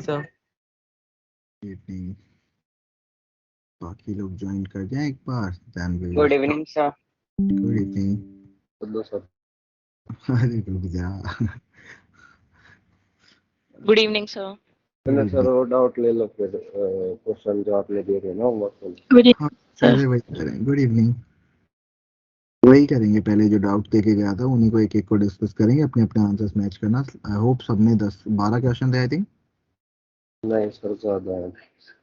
Sir. Evening. बाकी लोग join कर जाएं एक बार, then we good evening sir. Good evening. Hello sir. अरे रुक जा। Good evening sir. मैंने सर वो डाउट ले लो फिर क्वेश्चन जो आपने दिए थे ना गुड हाँ सर। पहले वही करें। Good evening. वही करेंगे, पहले जो डाउट देके गया था उन्हीं को एक एक को डिस्कस करेंगे, अपने अपने आंसर्स मैच करना। आई होप सबने 10-12 क्वेश्चन थे आई थिंक। नहीं सर ज्यादा है।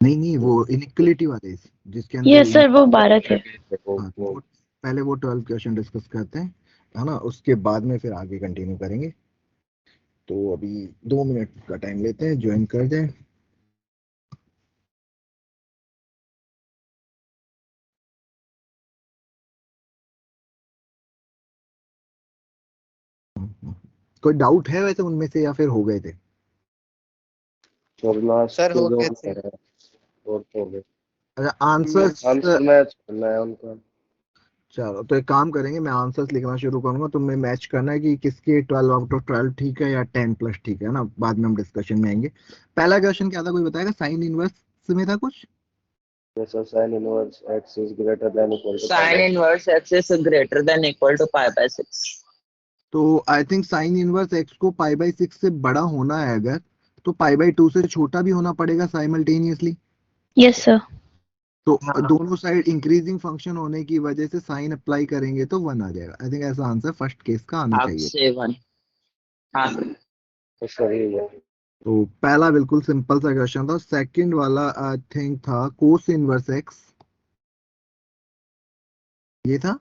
नहीं वो इनइक्वलिटी वाले जिसके अंदर यस सर, वो 12 थे। देखो हाँ तो पहले वो 12 क्वेश्चन डिस्कस करते हैं, है ना। उसके बाद में फिर आगे कंटिन्यू करेंगे। तो अभी 2 मिनट का टाइम लेते हैं, ज्वाइन कर जाए। कोई डाउट है वैसे उनमें से या फिर हो गए थे? सर लास्ट सर के हो जो गए थे। है और तो हो गए। अच्छा आंसर्स। आंसर मैच करना है उनका। चलो तो एक काम करेंगे, मैं आंसर्स लिखना शुरू करूंगा, तुम्हें मैच करना है कि किसके 12 आउट ऑफ 12 ठीक है या 10 प्लस ठीक है ना। बाद में हम डिस्कशन में आएंगे। पहला क्वेश्चन क्या था, कोई बताएगा? साइन इनवर्स में था कुछ। Sir sine inverse x is greater than equal to sine inverse x is greater than equal to pi by 6। तो I think sine inverse x को पाई बाई 6 से बड़ा होना है अगर, तो पाई बाई 2 से छोटा भी होना पड़ेगा साइमल्टेनियसली। Yes sir. तो दोनों साइड इंक्रीजिंग फंक्शन होने की वजह से साइन अप्लाई करेंगे तो 1 आ जाएगा। आई थिंक ऐसा आंसर फर्स्ट केस का आना हाफ चाहिए। से 1। हाँ तो सही है। तो पहला बिल्कुल सिंपल सा क्वेश्चन था। सेकंड वाला आई थिंक था कोस इनवर्स एक्स, ये था।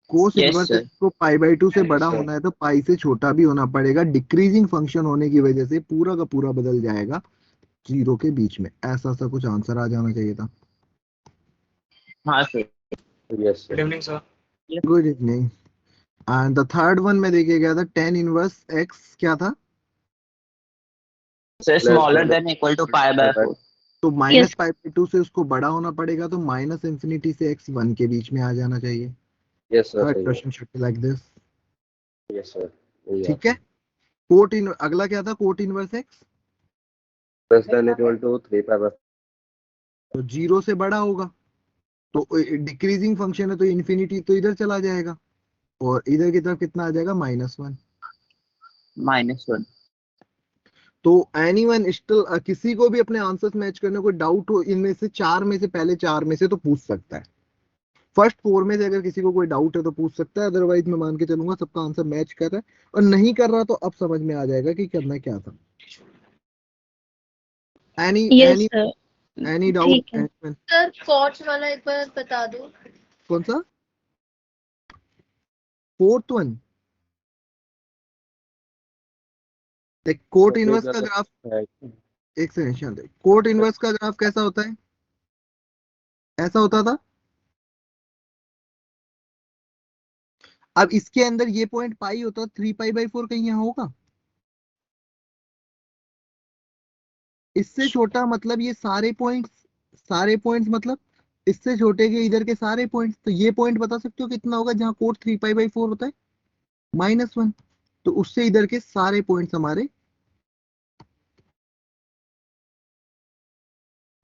कोस यस इनवर्स सर। एक्स को पाई बाई 2 से बड़ा सर होना है तो पाई से छोटा भी होना पड़ेगा। डिक्रीजिंग फंक्शन होने की वजह से पूरा का पूरा बदल जाएगा जीरो के बीच में। ऐसा सा कुछ आंसर आ जाना चाहिए था। हाँ sir. Yes good sir. Evening sir. Good evening. And the third one में देखे गया था टेन इनवर्स एक्स, क्या था? Sir less smaller than than equal to pi by 4। तो यस। माइनस पाई बाई 2 से उसको बड़ा होना पड़ेगा, तो माइनस इंफिनिटी से एक्स 1 के बीच में आ जाना चाहिए। यस सर थर्ड सही है। Question should be like this. Yes sir वही ठीक है। आता कोट इन अगला क्या था? कोट इनवर्स एक्स है। Less than equal to 3 pi by. तो जीरो से बड़ा होगा, तो डिक्रीजिंग फंक्शन है तो इन्फिनिटी तो इधर चला जाएगा, और इधर की तरफ कितना आ जाएगा? -1। -1। तो एनीवन स्टिल, किसी को भी अपने आंसर्स मैच करने को डाउट हो इनमें से चार में से, पहले चार में से तो पूछ सकता है। फर्स्ट फोर में से अगर किसी को कोई डाउट है तो पूछ सकता है, अदरवाइज मैं मान के चलूंगा सबका आंसर मैच कर रहा है। और नहीं कर रहा तो अब समझ में आ जाएगा कि करना क्या था। Any yes any sir. Any ठीक डाउट? है। सर फोर्थ वाला एक बार बता दो। कौन सा? Fourth one. देख कोट सर इनवर्स का इधर ग्राफ, है। एक सेकंड शांत रहो। कोट इनवर्स का ग्राफ कैसा होता है? ऐसा होता था। अब इसके अंदर ये पॉइंट पाई होता, 3 पाई बाई 4 कहीं यहाँ होगा? इससे छोटा मतलब ये सारे पॉइंट्स मतलब इससे छोटे के इधर के सारे पॉइंट्स। तो ये पॉइंट बता सकते हो कितना होगा जहां कोट 3 पाई बाई 4 होता है? -1। तो उससे इधर के सारे पॉइंट्स हमारे।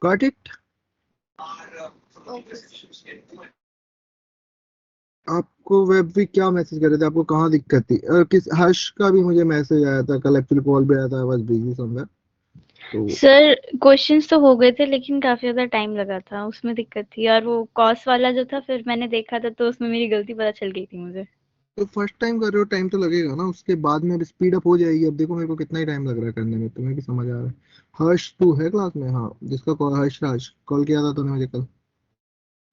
Got it? आपको वेब भी क्या मैसेज कर रहे थे? आपको कहाँ दिक्कत थी? किस हर्ष का भी मुझे मैसेज आया था कल, एक्चुअली कॉल भी आया था, बस बिजी समवेयर। तो सर क्वेश्चंस तो हो गए थे लेकिन काफी ज्यादा टाइम लगा था, उसमें दिक्कत थी। और वो कॉस वाला जो था फिर मैंने देखा था तो उसमें मेरी गलती पता चल गई थी मुझे। फर्स्ट टाइम कर रहे हो, टाइम तो लगेगा ना। उसके बाद में अब स्पीड अप हो जाएगी। अब देखो मेरे को कितना ही टाइम लग रहा है करने में, तुम्हें भी समझ आ रहा है। हर्ष तू है क्लास में? हाँ, जिसका कॉल हर्ष राज कॉल किया था तूने मुझे कल।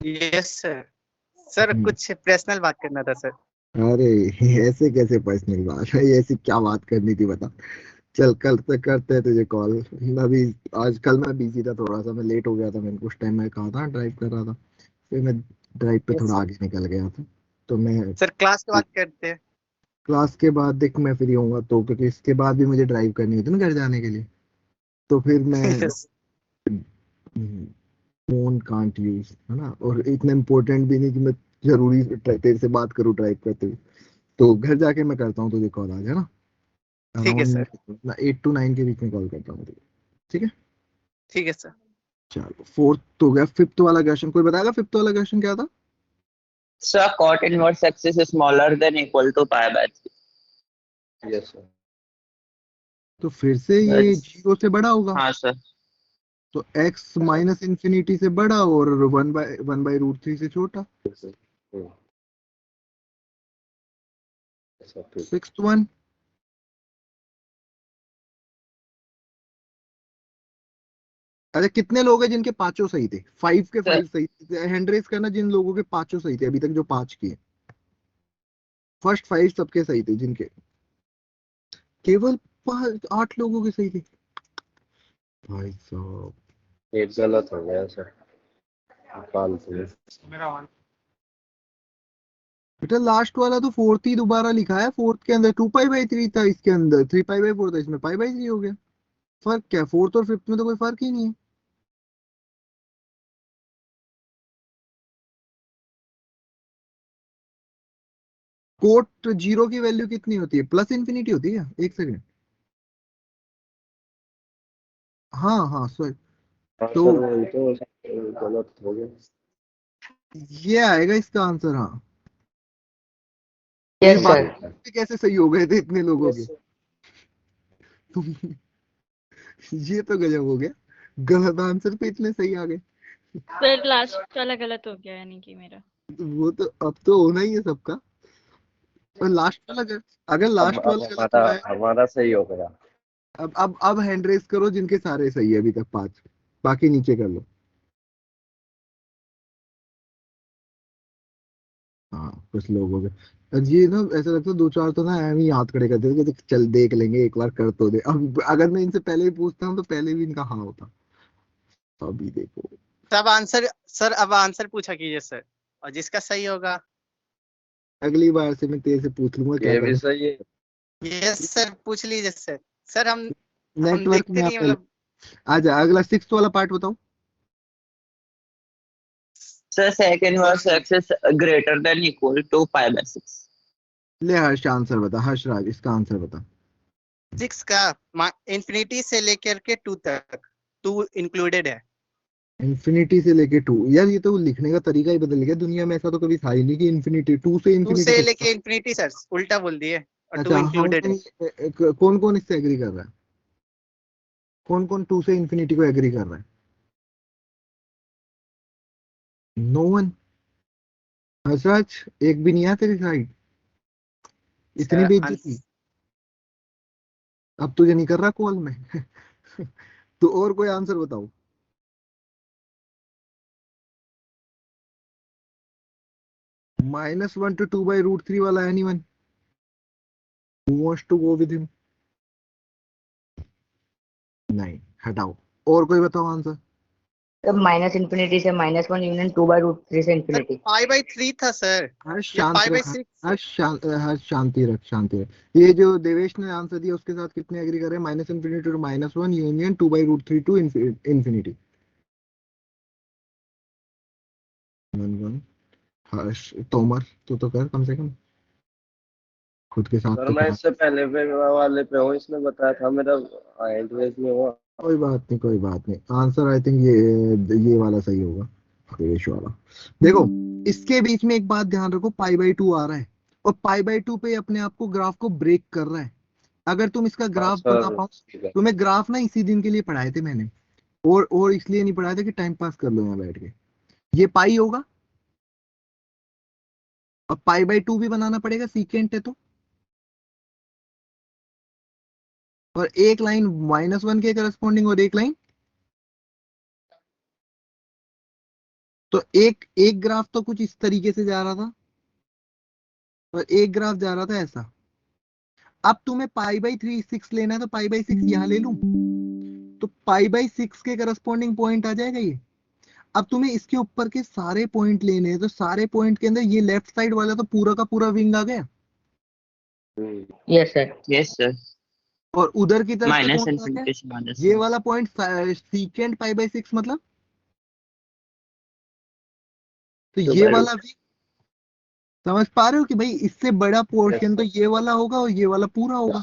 Yes sir. सर हम्म। कुछ पर्सनल बात करना था सर। अरे ऐसे कैसे पर्सनल बात है? ऐसी क्या बात करनी थी बता। चल कल तक करते हैं तुझे कॉल। अभी आज कल मैं बिजी था थोड़ा सा, मैं लेट हो गया था। मैंने कुछ टाइम मैं कहा था ड्राइव कर रहा था, फिर मैं ड्राइव पे यस थोड़ा सर। आगे निकल गया था। तो मैं सर क्लास के बाद करते हैं। क्लास के बाद देख मैं फ्री होऊंगा तो, क्योंकि इसके बाद भी मुझे ड्राइव करनी होती है ना घर जाने के लिए। तो फिर मैं यस। फोन कांट यूज, है ना। और इतना इम्पोर्टेंट भी नहीं कि मैं जरूरी तेरे से बात करूँ ड्राइव करते हुए। तो घर जाके मैं करता हूँ तुझे कॉल आज, है ना। ठीक है अराउंड सर। 8 to 9 के बीच में कॉल करता हूँ तुझे, ठीक है? ठीक है सर। चलो फोर्थ हो गया, फिफ्थ वाला क्वेश्चन कोई बताएगा? फिफ्थ वाला क्वेश्चन क्या था? Sir, cot inverse x is smaller than equal to pi by 3. Yes, sir. तो फिर से ये That's- 0 से बड़ा होगा, हाँ sir. तो x माइनस इन्फिनिटी से बड़ा और 1/√3 से छोटा। Yes, sir. Hmm. Yes, sir. ठीक. सिक्स्थ वन, अच्छा कितने लोग हैं जिनके पांचों सही थे? 5 के 5 सही थे। हैंड रेस करना जिन लोगों के पांचों सही थे अभी तक, जो 5 किए। फर्स्ट 5 सबके सही थे, जिनके केवल 8 लोगों के सही थे। भाई साहब एक गलत हो गया सर, फालतू। बेटा लास्ट वाला तो फोर्थ ही दोबारा लिखा है। फोर्थ के अंदर 2π/3 था, इसके अंदर 3π/4 था, इसमें π/3 हो गया। फर्क क्या है? फोर्थ और फिफ्थ में तो कोई फर्क ही नहीं है। कोट 0 की वैल्यू कितनी होती है? प्लस इन्फिनिटी होती है। एक सेकंड, हाँ हाँ सॉरी, हाँ तो सर, वही तो गलत हो गया। ये आएगा इसका आंसर। हाँ, यस ये सर। बाकी कैसे सही हो गए थे इतने लोगों के? Yes, sir. तुम ये तो गजब हो गया, गलत आंसर पे इतने सही आ गए। फिर लास्ट वाला गलत हो गया यानी कि मेरा। वो तो अब तो होना ही है सबका। और लास्ट वाला अगर लास्ट अब वाला गलत हुआ है, हमारा सही हो गया। अब हैंड रेस करो जिनके सारे सही है अभी तक 5, बाकी नीचे कर लो। हाँ कुछ लोग हो गए। और ये ना ऐसा लगता है 2-4 तो ना एम ही हाथ खड़े कर देते कि चल देख लेंगे एक बार, कर तो दे। अब अगर मैं इनसे पहले ही पूछता हूँ तो पहले भी इनका हाँ होता। अभी देखो, तब आंसर सर, अब आंसर पूछा कीजिए सर, और जिसका सही होगा। अगली बार से मैं तेरे से पूछ लूंगा क्या ये भी करूँ। सही है। यस सर, पूछ लीजिए सर। सर हम नेटवर्क देखते में नहीं आप मतलब। आजा, अगला सिक्स्थ वाला पार्ट बताओ। Sir, sec inverse x is greater than equal to pi by 6. ले हर्ष आंसर बता, हर्ष राज इसका आंसर बता। 6 का इंफिनिटी से लेकर के 2 तक, 2 इंक्लूडेड है। इन्फिनिटी से लेके 2, यार ये तो लिखने का तरीका ही बदल गया। दुनिया में ऐसा तो कभी था ही नहीं कि इन्फिनिटी 2 से 2 इन्फिनिटी से तक। लेके इंफिनिटी सर, उल्टा बोल दिए, और 2 अच्छा हाउ इंक्लूडेड है। मेनी, कौन कौन इससे एग्री कर रहा है? कौन कौन 2 से इन्फिनिटी को एग्री कर रहा है? No one. हर्षराज एक भी नहीं आया तेरी साइड, इतनी सर बेइज्जती। अब तुझे नहीं कर रहा कॉल में तो और कोई आंसर बताओ। -1 to 2/√3 वाला anyone who wants to go with him? नहीं, हटाओ। और कोई बताओ आंसर। तब माइनस इन्फिनिटी से -1 यूनियन 2/√3 से सर इन्फिनिटी। π/3 था सर, हर्ष या शांत रख, π/6। हर्ष शांति रख, शांति रख। ये जो देवेश ने आंसर दिया उसके साथ कितने एग्री कर रहे हैं? -Infinity to -1 union 2/√3 to infinity. 1 Harsh, Tomar तू तो कर कम से कम, खुद के साथ सर तो मैं कर। इससे पहले वाले पे हूँ, इसने बताया था मेरा एड्रेस में हुआ। कोई बात नहीं, कोई बात नहीं। आंसर आई थिंक ये वाला सही होगा, देवेश वाला। देखो इसके बीच में एक बात ध्यान रखो, π/2 आ रहा है और π/2 पे अपने आप को ग्राफ को ब्रेक कर रहा है। अगर तुम इसका हाँ ग्राफ बना सर, पाओ, ठीक है। तुम्हें ग्राफ ना इसी दिन के लिए पढ़ाए थे मैंने, और इसलिए नहीं पढ़ाए थे कि टाइम पास कर लो यहाँ बैठ के। ये पाई होगा और π/2 भी बनाना पड़ेगा, सीकेंट है तो। और एक लाइन -1 के करस्पॉन्डिंग और एक लाइन, तो एक ग्राफ तो कुछ इस तरीके से जा रहा था और एक ग्राफ जा रहा था ऐसा। अब तुम्हें π/3 लेना है तो π/6 यहां ले लूं, तो π/6 के करस्पॉन्डिंग पॉइंट आ जाएगा ये। अब तुम्हें इसके ऊपर के सारे पॉइंट लेने हैं, तो सारे पॉइंट के अंदर ये लेफ्ट साइड वाला तो पूरा का पूरा विंग आ गया, यस सर। Yes, sir. और उधर की तरफ का Minus कौन सा आ गया? infinity से minus ये 1. वाला पॉइंट सीकेंट π/6 मतलब, तो ये वाला भी समझ पा रहे हो कि भाई इससे बड़ा पोर्शन तो ये वाला होगा और ये वाला पूरा होगा।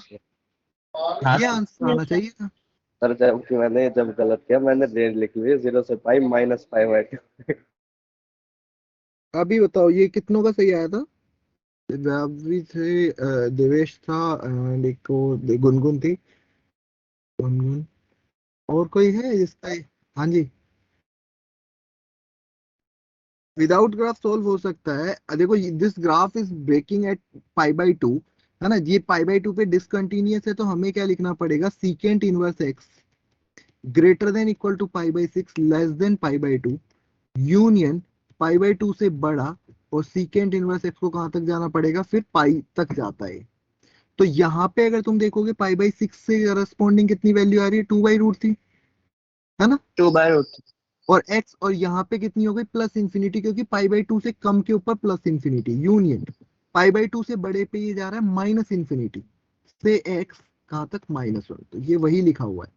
हाँ ये सर। आंसर आना चाहिए था। सर जब गलत किया मैंने रेंज लिख ली 0 से पाई -π/2। अभी बताओ ये कितनों का सही आया था? व्यावरी थे, देवेश था, देखो गुनगुन थी, गुनगुन, और कोई है जिसका हाँ जी। विदाउट ग्राफ सोल्व हो सकता है। देखो this graph is breaking at π/2, है ना, ये π/2 पे डिसकंटिन्यूअस है, तो हमें क्या लिखना पड़ेगा, secant inverse X greater than equal to π/6 less than π/2 union π/2 से बड़ा, और सीकेंट इनवर्स एक्स को कहां तक जाना पड़ेगा, फिर पाई तक जाता है। तो यहाँ पे अगर तुम देखोगे π/6 से करस्पॉन्डिंग कितनी वैल्यू आ रही है, 2/√3, है ना, 2/√3। और x, और यहाँ पे कितनी हो गई, +∞, क्योंकि π/2 से कम के ऊपर +∞, यूनियन π/2 से बड़े पे ये जा रहा है -∞ से x कहां तक, -1। तो ये वही लिखा हुआ है,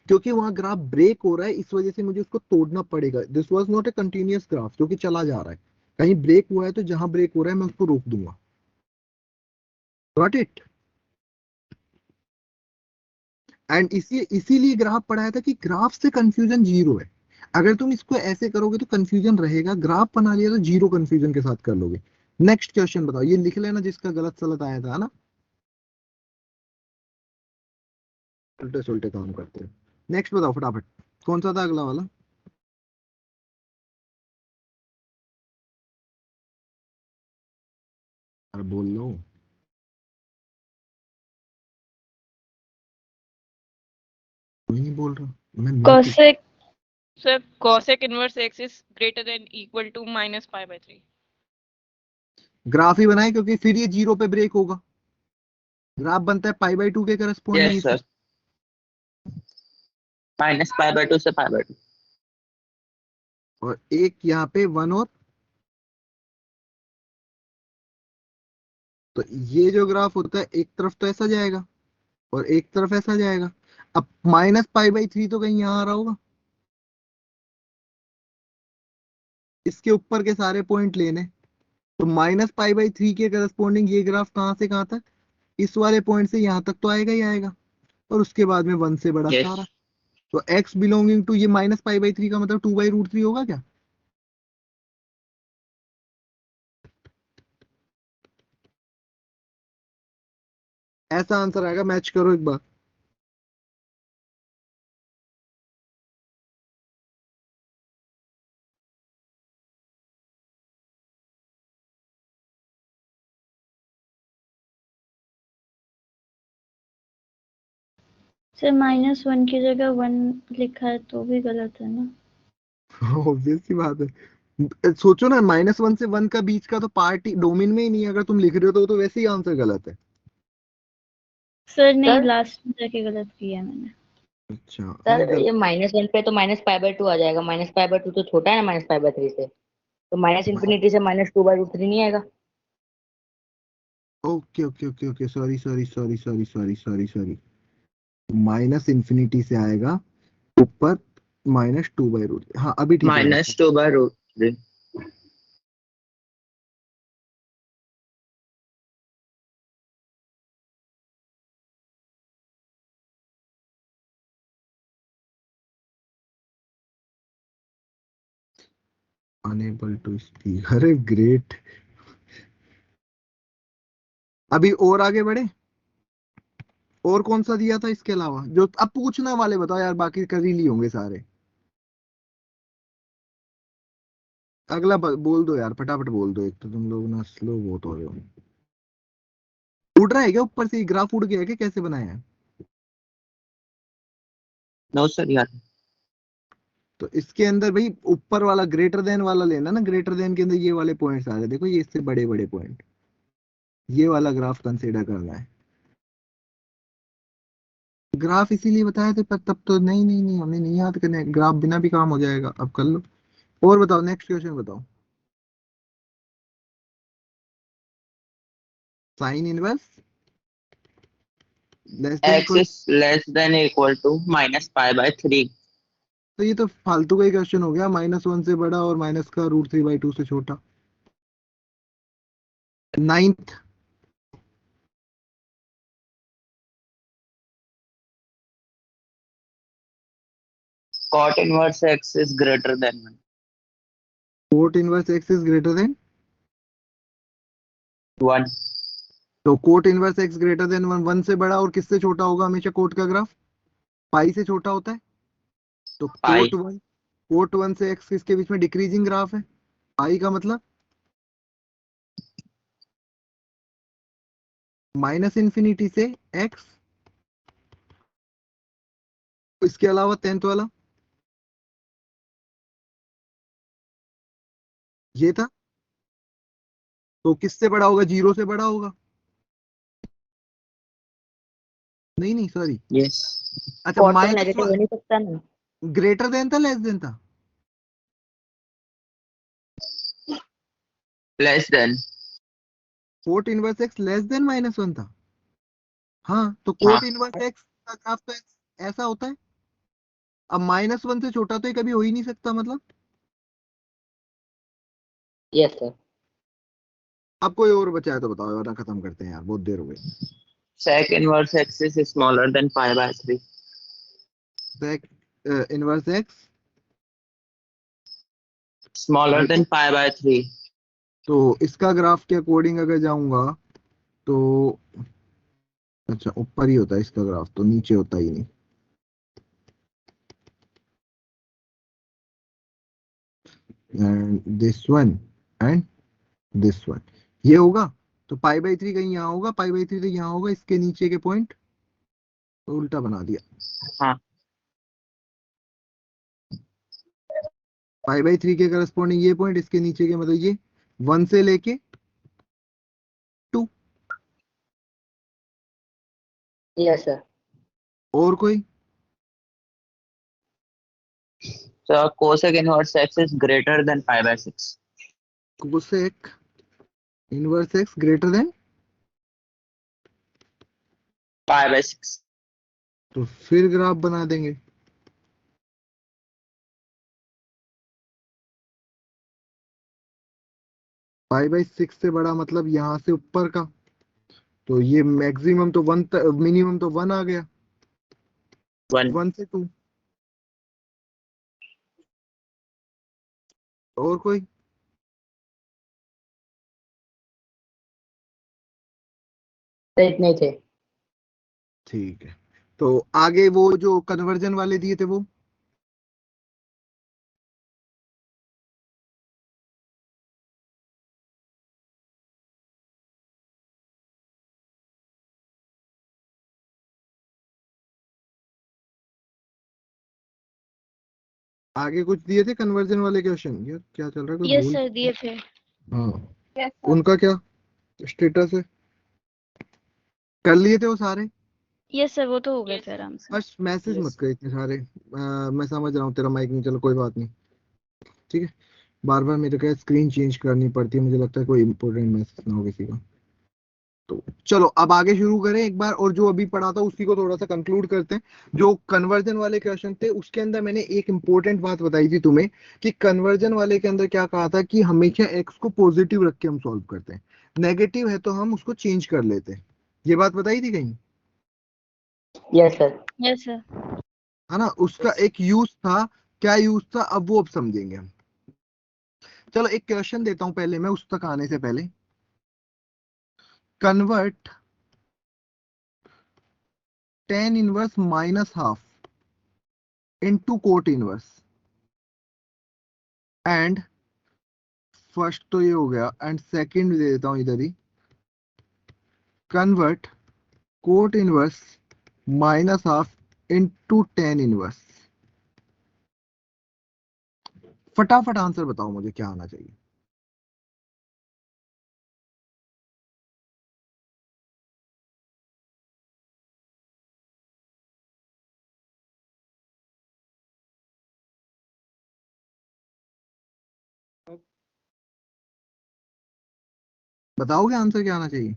क्योंकि वहां ग्राफ ब्रेक हो रहा है, इस वजह से मुझे उसको तोड़ना पड़ेगा। This was not a continuous graph जो कि चला जा रहा है, कहीं ब्रेक हुआ है, तो जहां ब्रेक हो रहा है मैं उसको रोक दूंगा। Got it? एंड इसीलिए ग्राफ पढ़ाया था कि ग्राफ से कंफ्यूजन जीरो है। अगर तुम इसको ऐसे करोगे तो कंफ्यूजन रहेगा, ग्राफ बना लिया तो जीरो कंफ्यूजन के साथ कर लोगे। नेक्स्ट क्वेश्चन बताओ, ये लिख लेना जिसका गलत सलत आया था, है ना, उल्टे सुल्टे काम करते हैं। नेक्स्ट बताओ फटाफट, कौन सा था अगला वाला? अरे बोल लो। कोई नहीं बोल रहा, मैं mute. Cosec. Sir, cosec inverse x is greater than equal to -π/3. Graph ही बनाए, क्योंकि फिर ये जीरो पे ब्रेक होगा। ग्राफ बनता है π/2 के करस्पॉन्डिंग। यस सर, -π/2 से π/2। और एक यहाँ पे 1 और, तो ये जो ग्राफ होता है एक तरफ तो ऐसा जाएगा और एक तरफ ऐसा जाएगा। अब -π/3 तो कहीं यहाँ आ रहा होगा, इसके ऊपर के सारे पॉइंट लेने, तो -π/3 के करस्पॉन्डिंग ये ग्राफ कहाँ से कहाँ तक, इस वाले पॉइंट से यहाँ तक तो आएगा ही आएगा, और उसके बाद में 1 से बड़ा सारा। यस तो x बिलोंगिंग टू ये -π/3 का मतलब 2/√3 होगा क्या? ऐसा आंसर आएगा, मैच करो एक बार। सर -1 की जगह 1 लिखा है तो भी गलत है ना? ऑब्वियस सी बात है। सोचो ना, -1 से 1 का बीच का तो पार्ट ही डोमेन में ही नहीं है, अगर तुम लिख रहे हो तो वैसे ही आंसर गलत है। सर नहीं, सर? लास्ट में जाके गलत किया मैंने। अच्छा सर नहीं, ये -1 पे तो -π/2 आ जाएगा, -π/2 तो छोटा है ना -π/3 से, तो -∞ से -2/√3 नहीं आएगा। Okay okay okay okay, sorry sorry sorry sorry sorry sorry sorry, -∞ से आएगा ऊपर, -2/√3। हाँ अभी ठीक है। -2/√3। अनेबल टू स्पीक, अरे ग्रेट। अभी और आगे बढ़े, और कौन सा दिया था इसके अलावा, जो अब पूछने वाले बताओ यार, बाकी कर ही लिए होंगे सारे। अगला बोल दो यार, फटाफट बोल दो, एक तो तुम लोग ना स्लो बहुत हो रहे हो। उड़ रहा है क्या ऊपर से, ग्राफ उड़ गया है क्या, कैसे बनाया है? नो सर यार। तो इसके अंदर भाई ऊपर वाला ग्रेटर देन वाला लेना ना, ग्रेटर देन के अंदर ये वाले पॉइंट्स आ रहे हैं, देखो ये इससे बड़े बड़े पॉइंट, ये वाला ग्राफ कंसीडर करना है। ग्राफ इसीलिए बताया था, पर तब तो नहीं नहीं नहीं, हमें नहीं याद करना है ग्राफ, बिना भी काम हो जाएगा, अब कर लो। और बताओ, नेक्स्ट क्वेश्चन बताओ। Sine inverse less than x is less than equal to -π/3। तो ये तो फालतू का ही क्वेश्चन हो गया, -1 से बड़ा और -√3/2 से छोटा। Ninth, cot inverse x is greater than 1. Coat inverse x is greater then 1. तो cot inverse X greater then 1 से बड़ा और किससे छोटा होगा हमेशा कोट का ग्राफ? पाई से छोटा होता है। तो पाई। कोट 1 से एक्स किसके बीच में डिक्रीजिंग ग्राफ है? पाई का मतलब माइनस इंफिनिटी से एक्स, इसके अलावा 10th वाला ये था। तो किससे बड़ा होगा? 0 से बड़ा होगा। नहीं सॉरी, Yes. अच्छा कॉट तो माइनस नेगेटिव हो नहीं सकता ना। ग्रेटर देन था लेस देन था? Less than. Coat inverse x less than -1 था। हाँ, तो हाँ। कोट इनवर्स एक्स का ग्राफ तो ऐसा होता है। अब -1 से छोटा तो ये कभी हो ही नहीं सकता मतलब। Yes sir. अब कोई और बचा है तो बताओ, वरना खत्म करते हैं यार, बहुत देर हो गई। Sec inverse x is smaller than pi by 3. Sec inverse x Smaller than pi by 3. तो इसका ग्राफ के अकॉर्डिंग अगर जाऊंगा तो अच्छा ऊपर ही होता है इसका ग्राफ, तो नीचे होता ही नहीं। And this one and this one ये होगा। तो पाई बाई 3 कहीं यहाँ होगा, पाई बाई 3 तो यहाँ होगा, इसके नीचे के पॉइंट तो उल्टा बना दिया। हाँ। पाई बाई 3 के करस्पॉन्डिंग ये पॉइंट, इसके नीचे के मतलब ये 1 से लेके 2। Yes sir. और कोई? So cosec inverse x is greater than pi by 6. Cosec inverse X greater then, Pi by 6. तो फिर ग्राफ बना देंगे। पाई बाई 6 से बड़ा मतलब यहां से ऊपर का, तो ये मैक्सिमम तो 1, मिनिमम तो 1 आ गया। 1. 1 से 2। और कोई? सर इतने ही थे। ठीक है, तो आगे वो जो कन्वर्जन वाले दिए थे वो आगे कुछ दिए थे कन्वर्जन वाले क्वेश्चन? यार क्या चल रहा है, कोई यस भूल? सर दिए थे। हाँ, उनका क्या स्टेटस है? कर लिए थे वो सारे? यस सर वो तो हो गए थे आराम से। बस मैसेज मत कर इतने सारे। मैं समझ रहा हूँ तेरा माइक नहीं, चलो कोई बात नहीं। ठीक है, बार बार मेरे को स्क्रीन चेंज करनी पड़ती है, मुझे लगता है कोई इंपॉर्टेंट मैसेज ना हो किसी का। तो चलो अब आगे शुरू करें एक बार, और जो अभी पढ़ा था उसी को थोड़ा सा कंक्लूड करते हैं। जो कन्वर्जन वाले क्वेश्चन थे उसके अंदर मैंने एक इंपॉर्टेंट बात बताई थी तुम्हें, कि कन्वर्जन वाले के अंदर क्या कहा था कि हमेशा एक्स को पॉजिटिव रख के हम सॉल्व करते हैं, नेगेटिव है तो हम उसको चेंज कर लेते हैं। ये बात बताई थी कहीं? Yes sir. Yes sir. है ना, उसका एक यूज था। क्या यूज था अब वो अब समझेंगे हम। चलो एक क्वेश्चन देता हूं पहले मैं, उस तक आने से पहले। Convert tan inverse -12 into cot inverse, and first तो ये हो गया, एंड सेकंड दे देता हूं इधर ही, convert cot inverse -12 into tan inverse. फटाफट आंसर बताओ मुझे क्या आना चाहिए। बताओगे आंसर क्या आना चाहिए?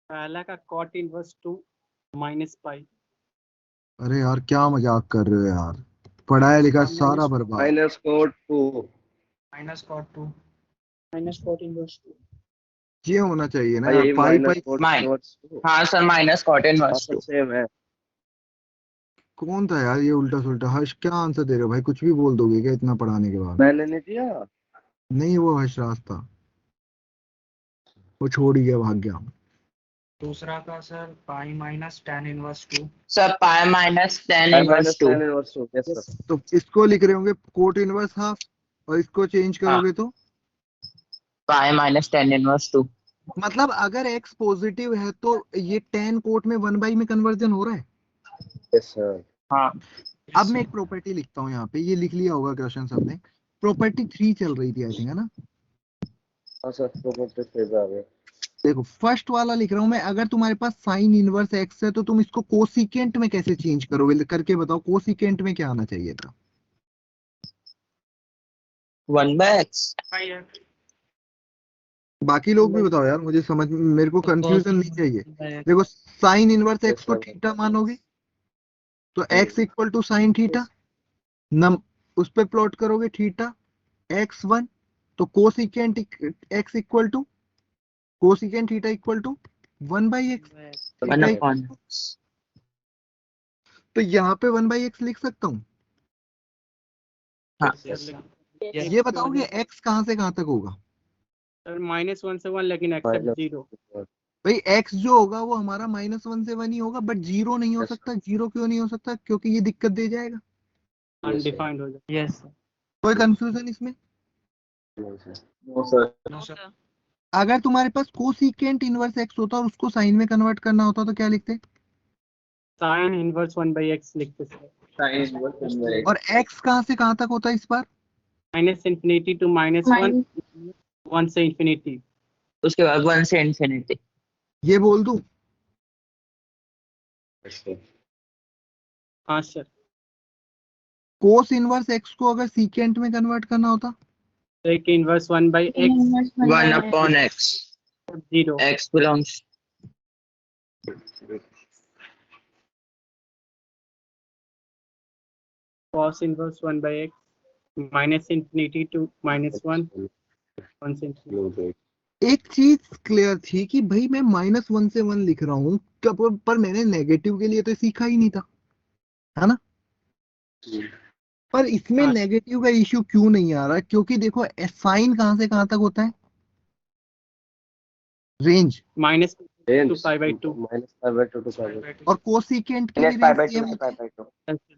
पहला का cot inverse 2 minus pi अरे यार क्या मजाक कर रहे हो यार, पढ़ाया लिखा सारा बर्बाद। -cot 2 minus cot inverse 2 ये होना चाहिए ना हाँ यार, यही पाई माइनस पाई। cot Mine. inverse 2। हाँ सर, minus cot हाँ inverse सर 2. सेम है। कौन था यार ये उल्टा सुल्टा? हर्ष क्या आंसर दे रहे हो भाई? कुछ भी बोल दोगे क्या इतना पढ़ाने के बाद? मैंने नहीं दिया। नहीं, वो हर्षराज था, वो छोड़ ही गया, भाग गया। दूसरा का sir pi minus tan inverse 2। Sir pi minus ten I inverse minus 2। 10 inverse 2, yes sir. तो इसको लिख रहे होंगे कोट इनवर्स हाफ, और इसको चेंज करोगे तो पाई माइनस टेन इनवर्स 2। मतलब अगर x पॉजिटिव है तो ये tan कोट में 1/, में कन्वर्जन हो रहा है। Yes sir. हाँ अब मैं एक प्रॉपर्टी लिखता हूँ यहाँ पे, ये लिख लिया होगा क्वेश्चन सबने। प्रॉपर्टी 3 चल रही थी आई थिंक, है ना? हाँ सर, प्रॉपर्टी 3 पे आ गए। देखो फर्स्ट वाला लिख रहा हूँ मैं, अगर तुम्हारे पास साइन इनवर्स x है तो तुम इसको कोसिकेंट में कैसे चेंज करोगे? करके बताओ, कोसिकेंट में क्या आना चाहिए था? 1/x। बाकी लोग भी बताओ यार, मुझे समझ, मेरे को कंफ्यूजन नहीं चाहिए। देखो साइन इनवर्स x को थीटा मानोगे तो x equal to sine theta, नम उस पे प्लॉट करोगे थीटा x1, तो cosecant x equal to cosecant theta equal to 1/x। 1/x। तो यहाँ पे 1/x लिख सकता हूँ। हाँ ये बताओगे x कहाँ से कहाँ तक होगा? सर -1 से 1, लेकिन एक्सेप्ट 0। भाई x जो होगा वो हमारा -1 से 1 ही होगा, बट 0 नहीं हो सकता। 0 क्यों नहीं हो सकता? क्योंकि ये दिक्कत दे जाएगा। अनडिफाइंड हो जाए। यस कोई कंफ्यूजन इसमें? No sir. सर अगर तुम्हारे पास कोसिकेंट इनवर्स x होता और उसको साइन में कन्वर्ट करना होता तो क्या लिखते? साइन इनवर्स 1/x लिखते सर। Sin inverse 1/x. और x कहाँ से कहाँ तक होता है इस बार? -infinity to -1, 1 से infinity। उसके बाद 1 से इंफिनिटी। ये बोल दूं? हाँ सर। कोस इनवर्स x को अगर सीकेंट में कन्वर्ट करना होता? एक inverse 1/x 1/x। 0। x belongs cos inverse 1/x -infinity to -1, 1 से infinity। एक चीज क्लियर थी कि भाई मैं -1 से 1 लिख रहा हूँ, पर मैंने नेगेटिव के लिए तो सीखा ही नहीं था, है ना? पर इसमें हाँ। नेगेटिव का इश्यू क्यों नहीं आ रहा? क्योंकि देखो साइन कहाँ से कहाँ तक होता है? रेंज। -2 Range. π/2। -5/2 to 5/2. और कोसिकेंट की भी Minus रेंज 5/2 सेम to होती है। 5/2.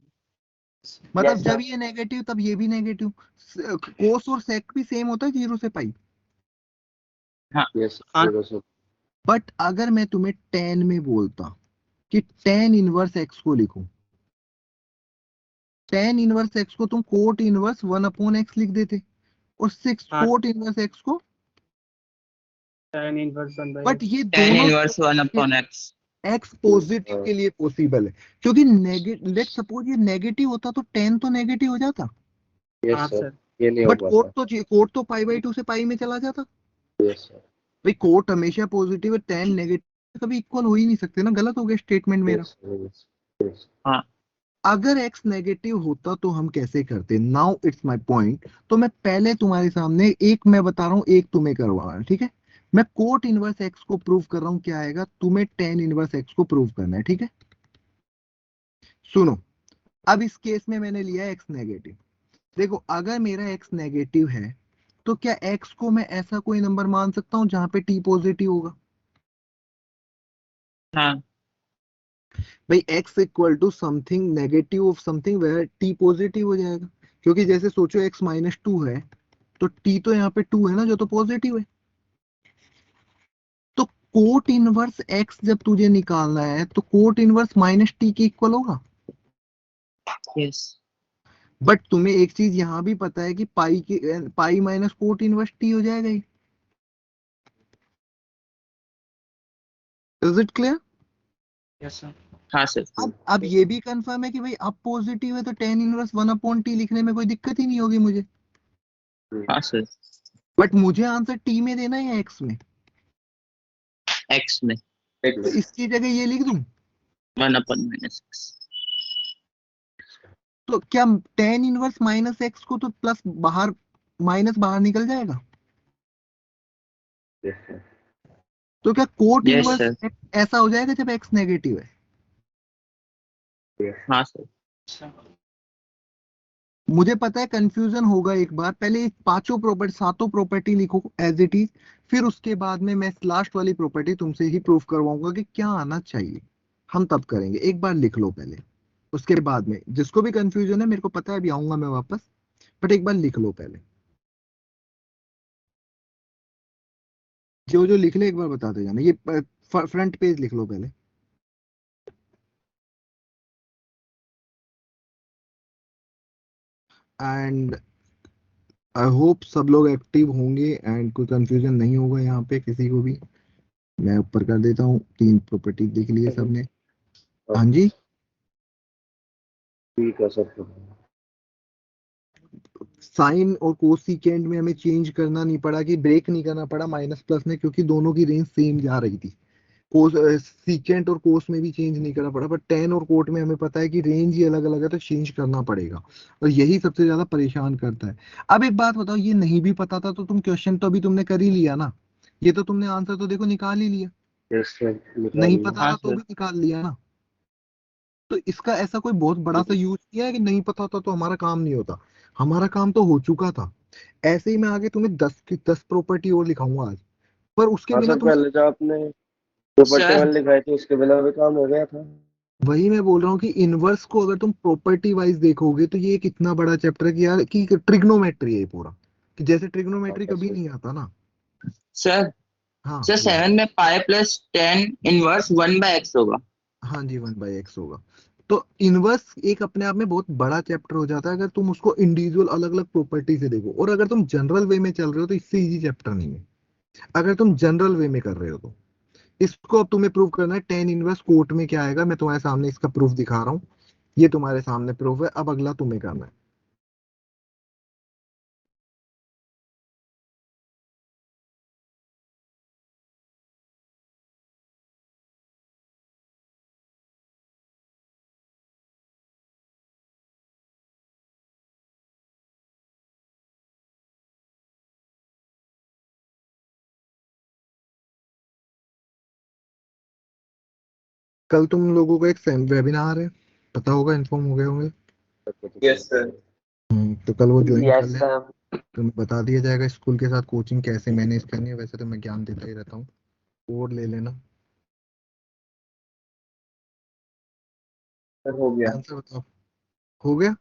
मतलब Yes, जब sir. ये नेगेटिव तब ये भी नेगेटिव। कोस और सेक भी सेम होता है 0 से पाई। Yes, हाँ। 0 से। बट अगर मैं तुम्हें tan में बोलता कि tan इनवर्स x को लिखो, tan इनवर्स x को तुम कोट इनवर्स 1/x लिख देते, और 6 हाँ। कोट इनवर्स x को। tan inverse 1/x। बट ये tan दोनों inverse 1/x। x पॉजिटिव के लिए पॉसिबल है, क्योंकि लेट सपोज ये नेगेटिव होता तो tan तो नेगेटिव हो जाता, Yes, हाँ sir. सर। ये नहीं हो बट पाता। कोट तो π/2 से पाई में चला जाता। Yes, sir. भाई कोट हमेशा पॉजिटिव है, tan नेगेटिव कभी इक्वल हो ही नहीं सकते ना। गलत हो गया स्टेटमेंट मेरा। Yes, yes, yes. अगर x नेगेटिव होता तो हम कैसे करते? Now it's my point. तो मैं पहले तुम्हारे सामने एक मैं बता रहा हूँ, एक तुम्हें करवा रहा हूँ, ठीक है? मैं कोट इनवर्स x को प्रूव कर रहा हूँ, क्या आएगा? तुम्हें tan इनवर्स x को प्रूव करना है, ठीक है? सुनो, अब इस केस में मैंने लिया x नेगेटिव। देखो अगर मेरा x नेगेटिव है तो क्या x को मैं ऐसा कोई नंबर मान सकता हूँ जहां पे t पॉजिटिव होगा? हाँ भाई x equal to something negative of something where t positive हो जाएगा, क्योंकि जैसे सोचो x -2 है तो t तो यहाँ पे 2 है ना, जो तो पॉजिटिव है। तो कोट इनवर्स x जब तुझे निकालना है तो कोट इनवर्स -t के इक्वल होगा। यस बट तुम्हें एक चीज यहाँ भी पता है कि pi minus cot inverse t हो जाएगा ही। Is it clear? Yes sir. हाँ सर। अब ये भी कंफर्म है कि भाई अब पॉजिटिव है तो tan इनवर्स 1/t लिखने में कोई दिक्कत ही नहीं होगी मुझे। हाँ सर। बट मुझे आंसर t में देना है या x में? x में तो इसकी जगह ये लिख दूं? 1/-x। तो क्या tan इनवर्स -x को तो प्लस बाहर माइनस बाहर निकल जाएगा? Yes, sir. तो क्या कोट Yes, इनवर्स sir. ऐसा हो जाएगा जब x नेगेटिव है? हाँ सर। मुझे पता है कंफ्यूजन होगा एक बार, पहले पांचों प्रॉपर्टी सातों प्रॉपर्टी लिखो एज इट इज, फिर उसके बाद में मैं लास्ट वाली प्रॉपर्टी तुमसे ही प्रूफ करवाऊंगा कि क्या आना चाहिए, हम तब करेंगे। एक बार लिख लो पहले, उसके बाद में जिसको भी कंफ्यूजन है, मेरे को पता है अभी आऊंगा मैं वापस, बट एक बार लिख लो पहले। जो जो लिख ले एक बार बता दे जाना। ये फ्रंट पेज लिख लो पहले। एंड आई होप सब लोग एक्टिव होंगे एंड कोई कंफ्यूजन नहीं होगा यहाँ पे किसी को भी। मैं ऊपर कर देता हूँ, 3 प्रॉपर्टी लिख लिए सबने। हाँ जी, ठीक है सर। साइन और कोसिकेंड में हमें चेंज करना नहीं पड़ा, कि ब्रेक नहीं करना पड़ा माइनस प्लस में, क्योंकि दोनों की रेंज सेम जा रही थी। कोस सीकेंट और कोस में भी चेंज नहीं करना पड़ा, पर टेन और कोट में हमें पता है कि रेंज ही अलग अलग है, तो चेंज करना पड़ेगा, और यही सबसे ज्यादा परेशान करता है। अब एक बात बताओ, ये नहीं भी पता था तो तुम क्वेश्चन तो अभी तुमने कर ही लिया ना, ये तो तुमने आंसर तो देखो निकाल ही लिया। यस सर, नहीं निकालिए। पता हाँ था तो सर। भी निकाल लिया ना। तो इसका ऐसा कोई बहुत बड़ा सा यूज किया है कि नहीं पता था तो हमारा काम नहीं होता, हमारा काम तो हो चुका था। ऐसे ही मैं आगे तुम्हें 10 प्रॉपर्टी और लिखाऊंगा आज, पर उसके हाँ बिना सर, तुम, पहले जो आपने प्रॉपर्टी सर वन लिखाई थी उसके बिना भी काम हो गया था। वही मैं बोल रहा हूँ कि इनवर्स को अगर तुम प्रॉपर्टी वाइज देखोगे तो ये एक इतना बड़ा चैप्टर है कि यार कि ट्रिग्नोमेट्री है ये पूरा, कि जैसे ट्रिग्नोमेट्री हाँ कभी सर। नहीं आता ना। सर हाँ सर बोलो। 7 में पाई प्लस 10 इनवर्स 1/x होगा। हाँ जी, 1/x होगा। तो इनवर्स एक अपने आप में बहुत बड़ा चैप्टर हो जाता है अगर तुम उसको इंडिविजुअल अलग अलग प्रॉपर्टी से देखो, और अगर तुम जनरल वे में चल रहे हो तो इससे इजी चैप्टर नहीं है, अगर तुम जनरल वे में कर रहे हो तो। इसको अब तुम्हें प्रूव करना है, टेन इनवर्स कोट में क्या आएगा, मैं तुम्हारे सामने इसका प्रूफ दिखा रहा हूँ। ये तुम्हारे सामने प्रूफ है, अब अगला तुम्हें करना है। कल तुम लोगों का एक वेबिनार है, पता होगा, इन्फॉर्म हो गए होंगे। Yes sir. तो कल वो ज्वाइन कर यस लेना, सर। तुम्हें बता दिया जाएगा स्कूल के साथ कोचिंग कैसे मैनेज करनी है। वैसे तो मैं ज्ञान देता ही रहता हूँ, और ले लेना। सर हो गया। आंसर बताओ, हो गया?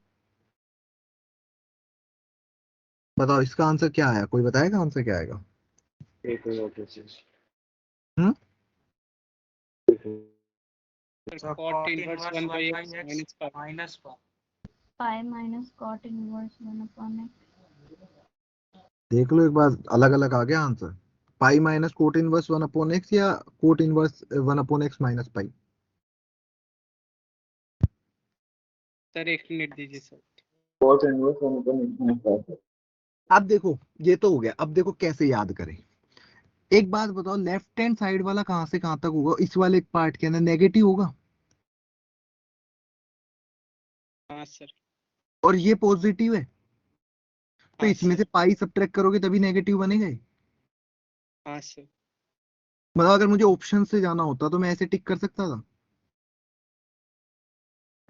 बताओ इसका आंसर क्या आया, कोई बताएगा आंसर क्या आएगा? ठीक है, okay sir. Hmm sir cot inverse 1/x minus pi. Minus pi minus cot inverse 1/x। देख लो एक बार, अलग अलग आ गया answer, pi minus cot inverse 1/x या cot inverse 1/x minus pi. Sir एक मिनट दीजिए सर। cos inverse 1/x। अब देखो, ये तो हो गया, अब देखो कैसे याद करें। एक बात बताओ, लेफ्ट हैंड साइड वाला कहां से कहां तक होगा, इस वाले पार्ट के अंदर नेगेटिव होगा, हाँ सर। और ये पॉजिटिव है, तो हाँ इसमें सर। से पाई सब्ट्रैक्ट करोगे तभी नेगेटिव बनेगा ये। हाँ सर। मतलब अगर मुझे ऑप्शन से जाना होता तो मैं ऐसे टिक कर सकता था।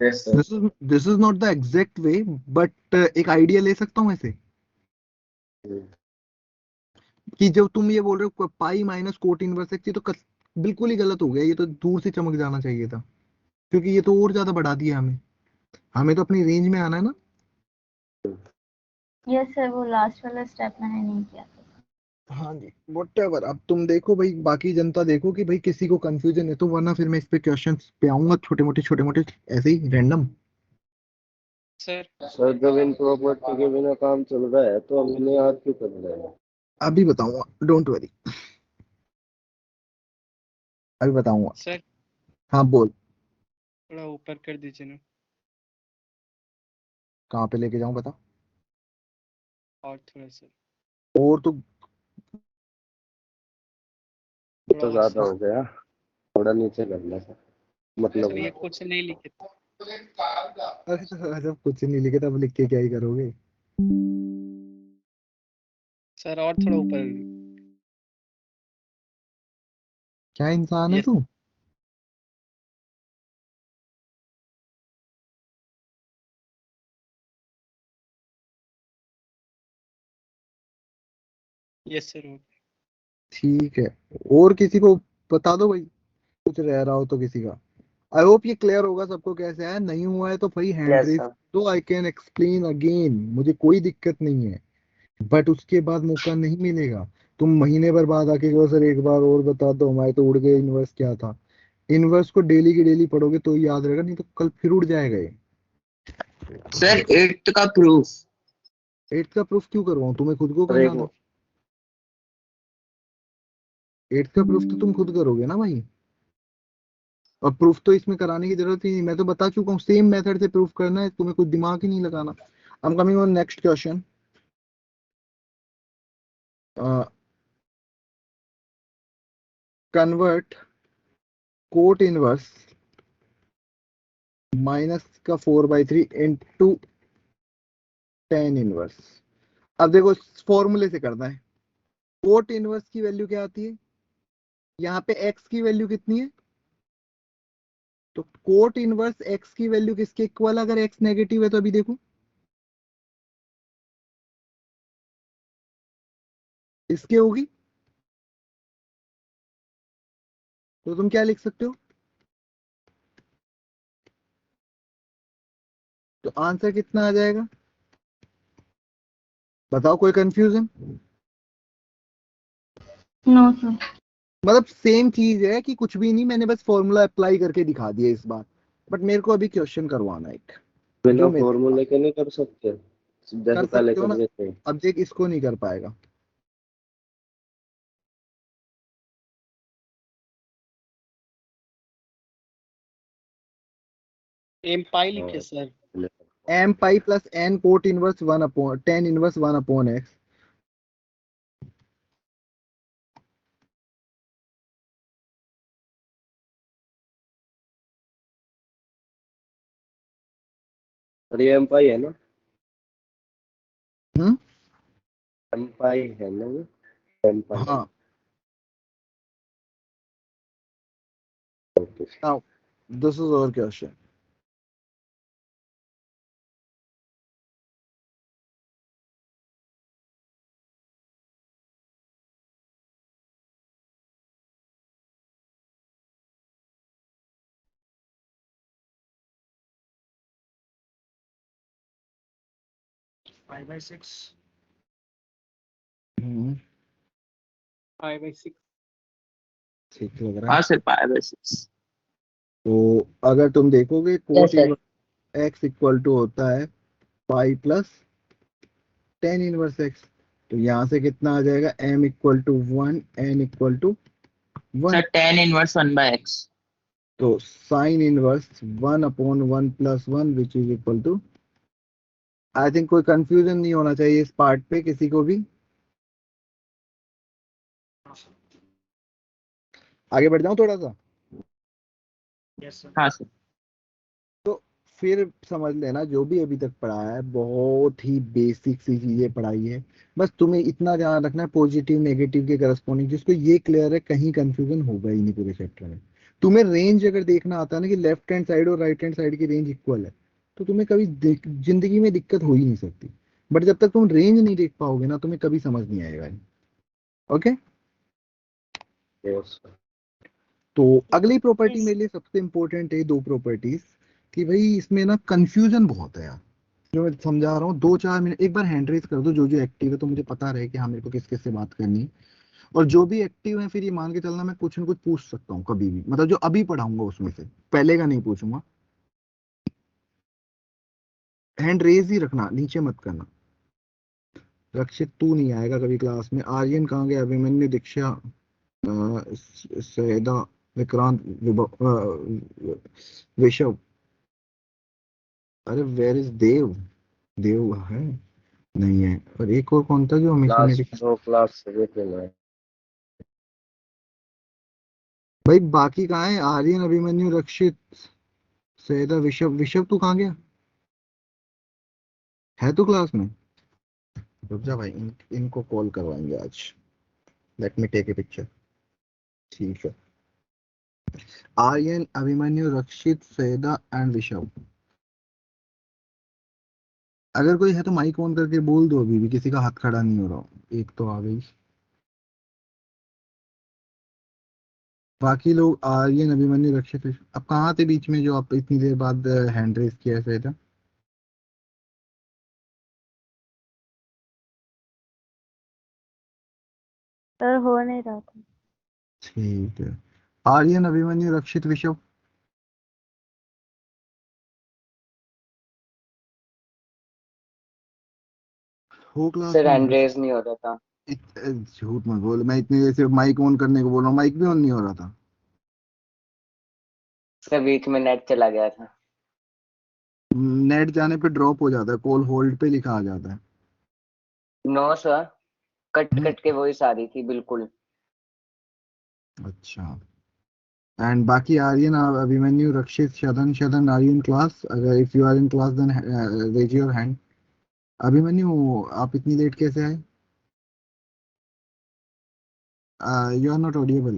Yes sir. This is not the exact way, but एक आइडिया ले सकता हूँ ऐसे, कि जब तुम ये बोल रहे हो पाई माइनस कोट इनवर्स एक्स, ये तो बिल्कुल ही गलत हो गया, ये तो दूर से चमक जाना चाहिए था, क्योंकि ये तो और ज्यादा बढ़ा दिया हमें, हमें तो अपनी रेंज में आना है ना। यस सर, वो लास्ट वाला स्टेप मैंने नहीं किया था। हाँ जी, व्हाटएवर। अब तुम देखो भाई, बाकी जनता देखो कि भाई किसी को कंफ्यूजन है तो, वरना फिर मैं इस पे क्वेश्चन पे आऊंगा, छोटे मोटे ऐसे ही रैंडम। सर सर जब इन प्रॉपर्टी के बिना काम चल रहा है तो हम इन्हें याद क्यों कर रहे हैं? अभी बताऊंगा, डोंट वरी, अभी बताऊंगा। सर हाँ बोल। थोड़ा ऊपर कर दीजिए ना। कहाँ पे लेके जाऊं बता। और थोड़ा सर, और तो ये थोड़ा तो और ज्यादा सर। हो गया, थोड़ा नीचे करना सर, मतलब सर ये कुछ नहीं लिखे थे। अरे तो जब कुछ नहीं लिखे तब लिख के क्या ही करोगे। सर और थोड़ा ऊपर। क्या इंसान है ये तू? Yes sir. ठीक है, और किसी को बता दो भाई, कुछ रह रहा हो तो किसी का। आई होप ये क्लियर होगा सबको कैसे है। नहीं हुआ है तो भाई हैंड यस रेज सर। तो आई कैन एक्सप्लेन अगेन, मुझे कोई दिक्कत नहीं है, बट उसके बाद मौका नहीं मिलेगा। तुम महीने भर बाद आके कहो सर एक बार और बता दो, हमारे तो उड़ गए इनवर्स क्या था। इनवर्स को डेली की डेली पढ़ोगे तो ही याद रहेगा, नहीं तो कल फिर उड़ जाएगा ये। सर 8th का प्रूफ। 8th का प्रूफ क्यों करवाऊं, तुम्हें खुद को सर एक करना था। 8th का प्रूफ तो तुम खुद करोगे ना भाई, और प्रूफ तो इसमें कराने की जरूरत ही नहीं, मैं तो बता चुका हूँ सेम मेथड से प्रूफ करना है, तुम्हें कुछ दिमाग ही नहीं लगाना। I am coming on next question. Convert cot inverse minus का 4/3 इंटू टेन इनवर्स। अब देखो फॉर्मूले से करना है। कोट इनवर्स की वैल्यू क्या आती है, यहाँ पे एक्स की वैल्यू कितनी है, तो कोट इनवर्स एक्स की वैल्यू किसके इक्वल, अगर एक्स नेगेटिव है तो अभी देखो इसके होगी, तो तुम क्या लिख सकते हो, तो आंसर कितना आ जाएगा, बताओ कोई कंफ्यूजन। No sir. मतलब सेम चीज है कि कुछ भी नहीं, मैंने बस फॉर्मूला अप्लाई करके दिखा दिया इस बार, बट मेरे को अभी क्वेश्चन करवाना है एक बिना जो मेरे फॉर्मूले के नहीं कर सकते कर जैसे पहले सकते हो कर ना। रहे थे। अब देख इसको नहीं कर पाएगा, एम पाई लिखे sir. M pi plus N cot inverse 1 upon tan inverse 1 upon x. और ये एम पाई है ना, हम्म, एम पाई है ना ये, एम पाई। हाँ। Now this is our question. Five by six. 5/6। ठीक लग रहा है। हाँ सर 5/6। तो अगर तुम देखोगे yes cot sir. Inverse x equal to होता है pi plus tan inverse x, तो यहाँ से कितना आ जाएगा, m equal to 1 n equal to 1, sir tan inverse 1/x। तो sine inverse 1 upon 1 plus 1 which is equal to, I think कोई कंफ्यूजन नहीं होना चाहिए इस पार्ट पे किसी को भी। आगे बढ़ जाऊं थोड़ा सा, यस सर। हाँ सर। फिर समझ लेना जो भी अभी तक पढ़ा है बहुत ही बेसिक सी चीजें पढ़ाई है, बस तुम्हें इतना ध्यान रखना है पॉजिटिव नेगेटिव के करस्पॉन्डिंग, जिसको ये क्लियर है कहीं कंफ्यूजन होगा ही नहीं पूरे चैप्टर में। तुम्हें रेंज अगर देखना आता है ना कि लेफ्ट हैंड साइड और राइट हैंड साइड की रेंज इक्वल है, तो तुम्हें कभी जिंदगी में दिक्कत हो ही नहीं सकती, बट जब तक तुम रेंज नहीं देख पाओगे ना तुम्हें कभी समझ नहीं आएगा। Okay, yes. तो अगली प्रॉपर्टी मेरे लिए सबसे इंपॉर्टेंट है, दो प्रॉपर्टीज कि भाई इसमें ना कंफ्यूजन बहुत है यार, जो मैं समझा रहा हूँ 2-4 मिनट एक बार हैंड रेज कर दो, जो एक्टिव है तो मुझे पता रहे कि हाँ मेरे को किस किस से बात करनी है, और जो भी एक्टिव है फिर ये मान के चलना मैं कुछ न कुछ पूछ सकता हूँ कभी भी, मतलब जो अभी पढ़ाऊंगा उसमें से पहले का नहीं पूछूंगा। हैंड रेज ही रखना, नीचे मत करना। रक्षित तू नहीं आएगा कभी क्लास में, आर्यन कहाँ गया, अभिमन्यु दीक्षा सैदा विक्रांत विशव, अरे वेर इज देव, देव है नहीं है, और एक और कौन था जो हमेशा क्लास मेरे, 2 क्लास सेकंड में। भाई बाकी कहाँ है, आर्यन अभिमन्यु रक्षित सैदा विशव, विशव तू कहाँ गया, है तू क्लास में, रुक जा भाई इनको कॉल करवाएंगे आज, let me take a picture. ठीक है, आर्यन अभिमन्यु रक्षित सैदा एंड विशव, अगर कोई है तो माइक ऑन करके बोल दो, अभी भी किसी का हाथ खड़ा नहीं हो रहा, एक तो आ गई। बाकी लोग आर्यन अभिमन्यु रक्षित अब कहाँ थे बीच में जो आप इतनी देर बाद हैंड रेस किया ऐसे था? सर हो नहीं रहा था। ठीक है, आर्यन अभिमन्यु रक्षित विषव हो क्लास सर में? हैंड रेज नहीं हो रहा था। झूठ मत बोल, मैं इतनी देर से माइक ऑन करने को बोल रहा हूँ, माइक भी ऑन नहीं हो रहा था। सर बीच में नेट चला गया था। नेट जाने पे ड्रॉप हो जाता है, कॉल होल्ड पे लिखा आ जाता है। No sir, cut hmm, cut के वॉइस आ रही थी बिल्कुल। अच्छा। एंड बाकी Aryan Abhimanyu Rakshit Shadan are you in class? अगर if you are in class then raise your hand. Abhimanyu आप इतनी लेट कैसे आए? You are not audible.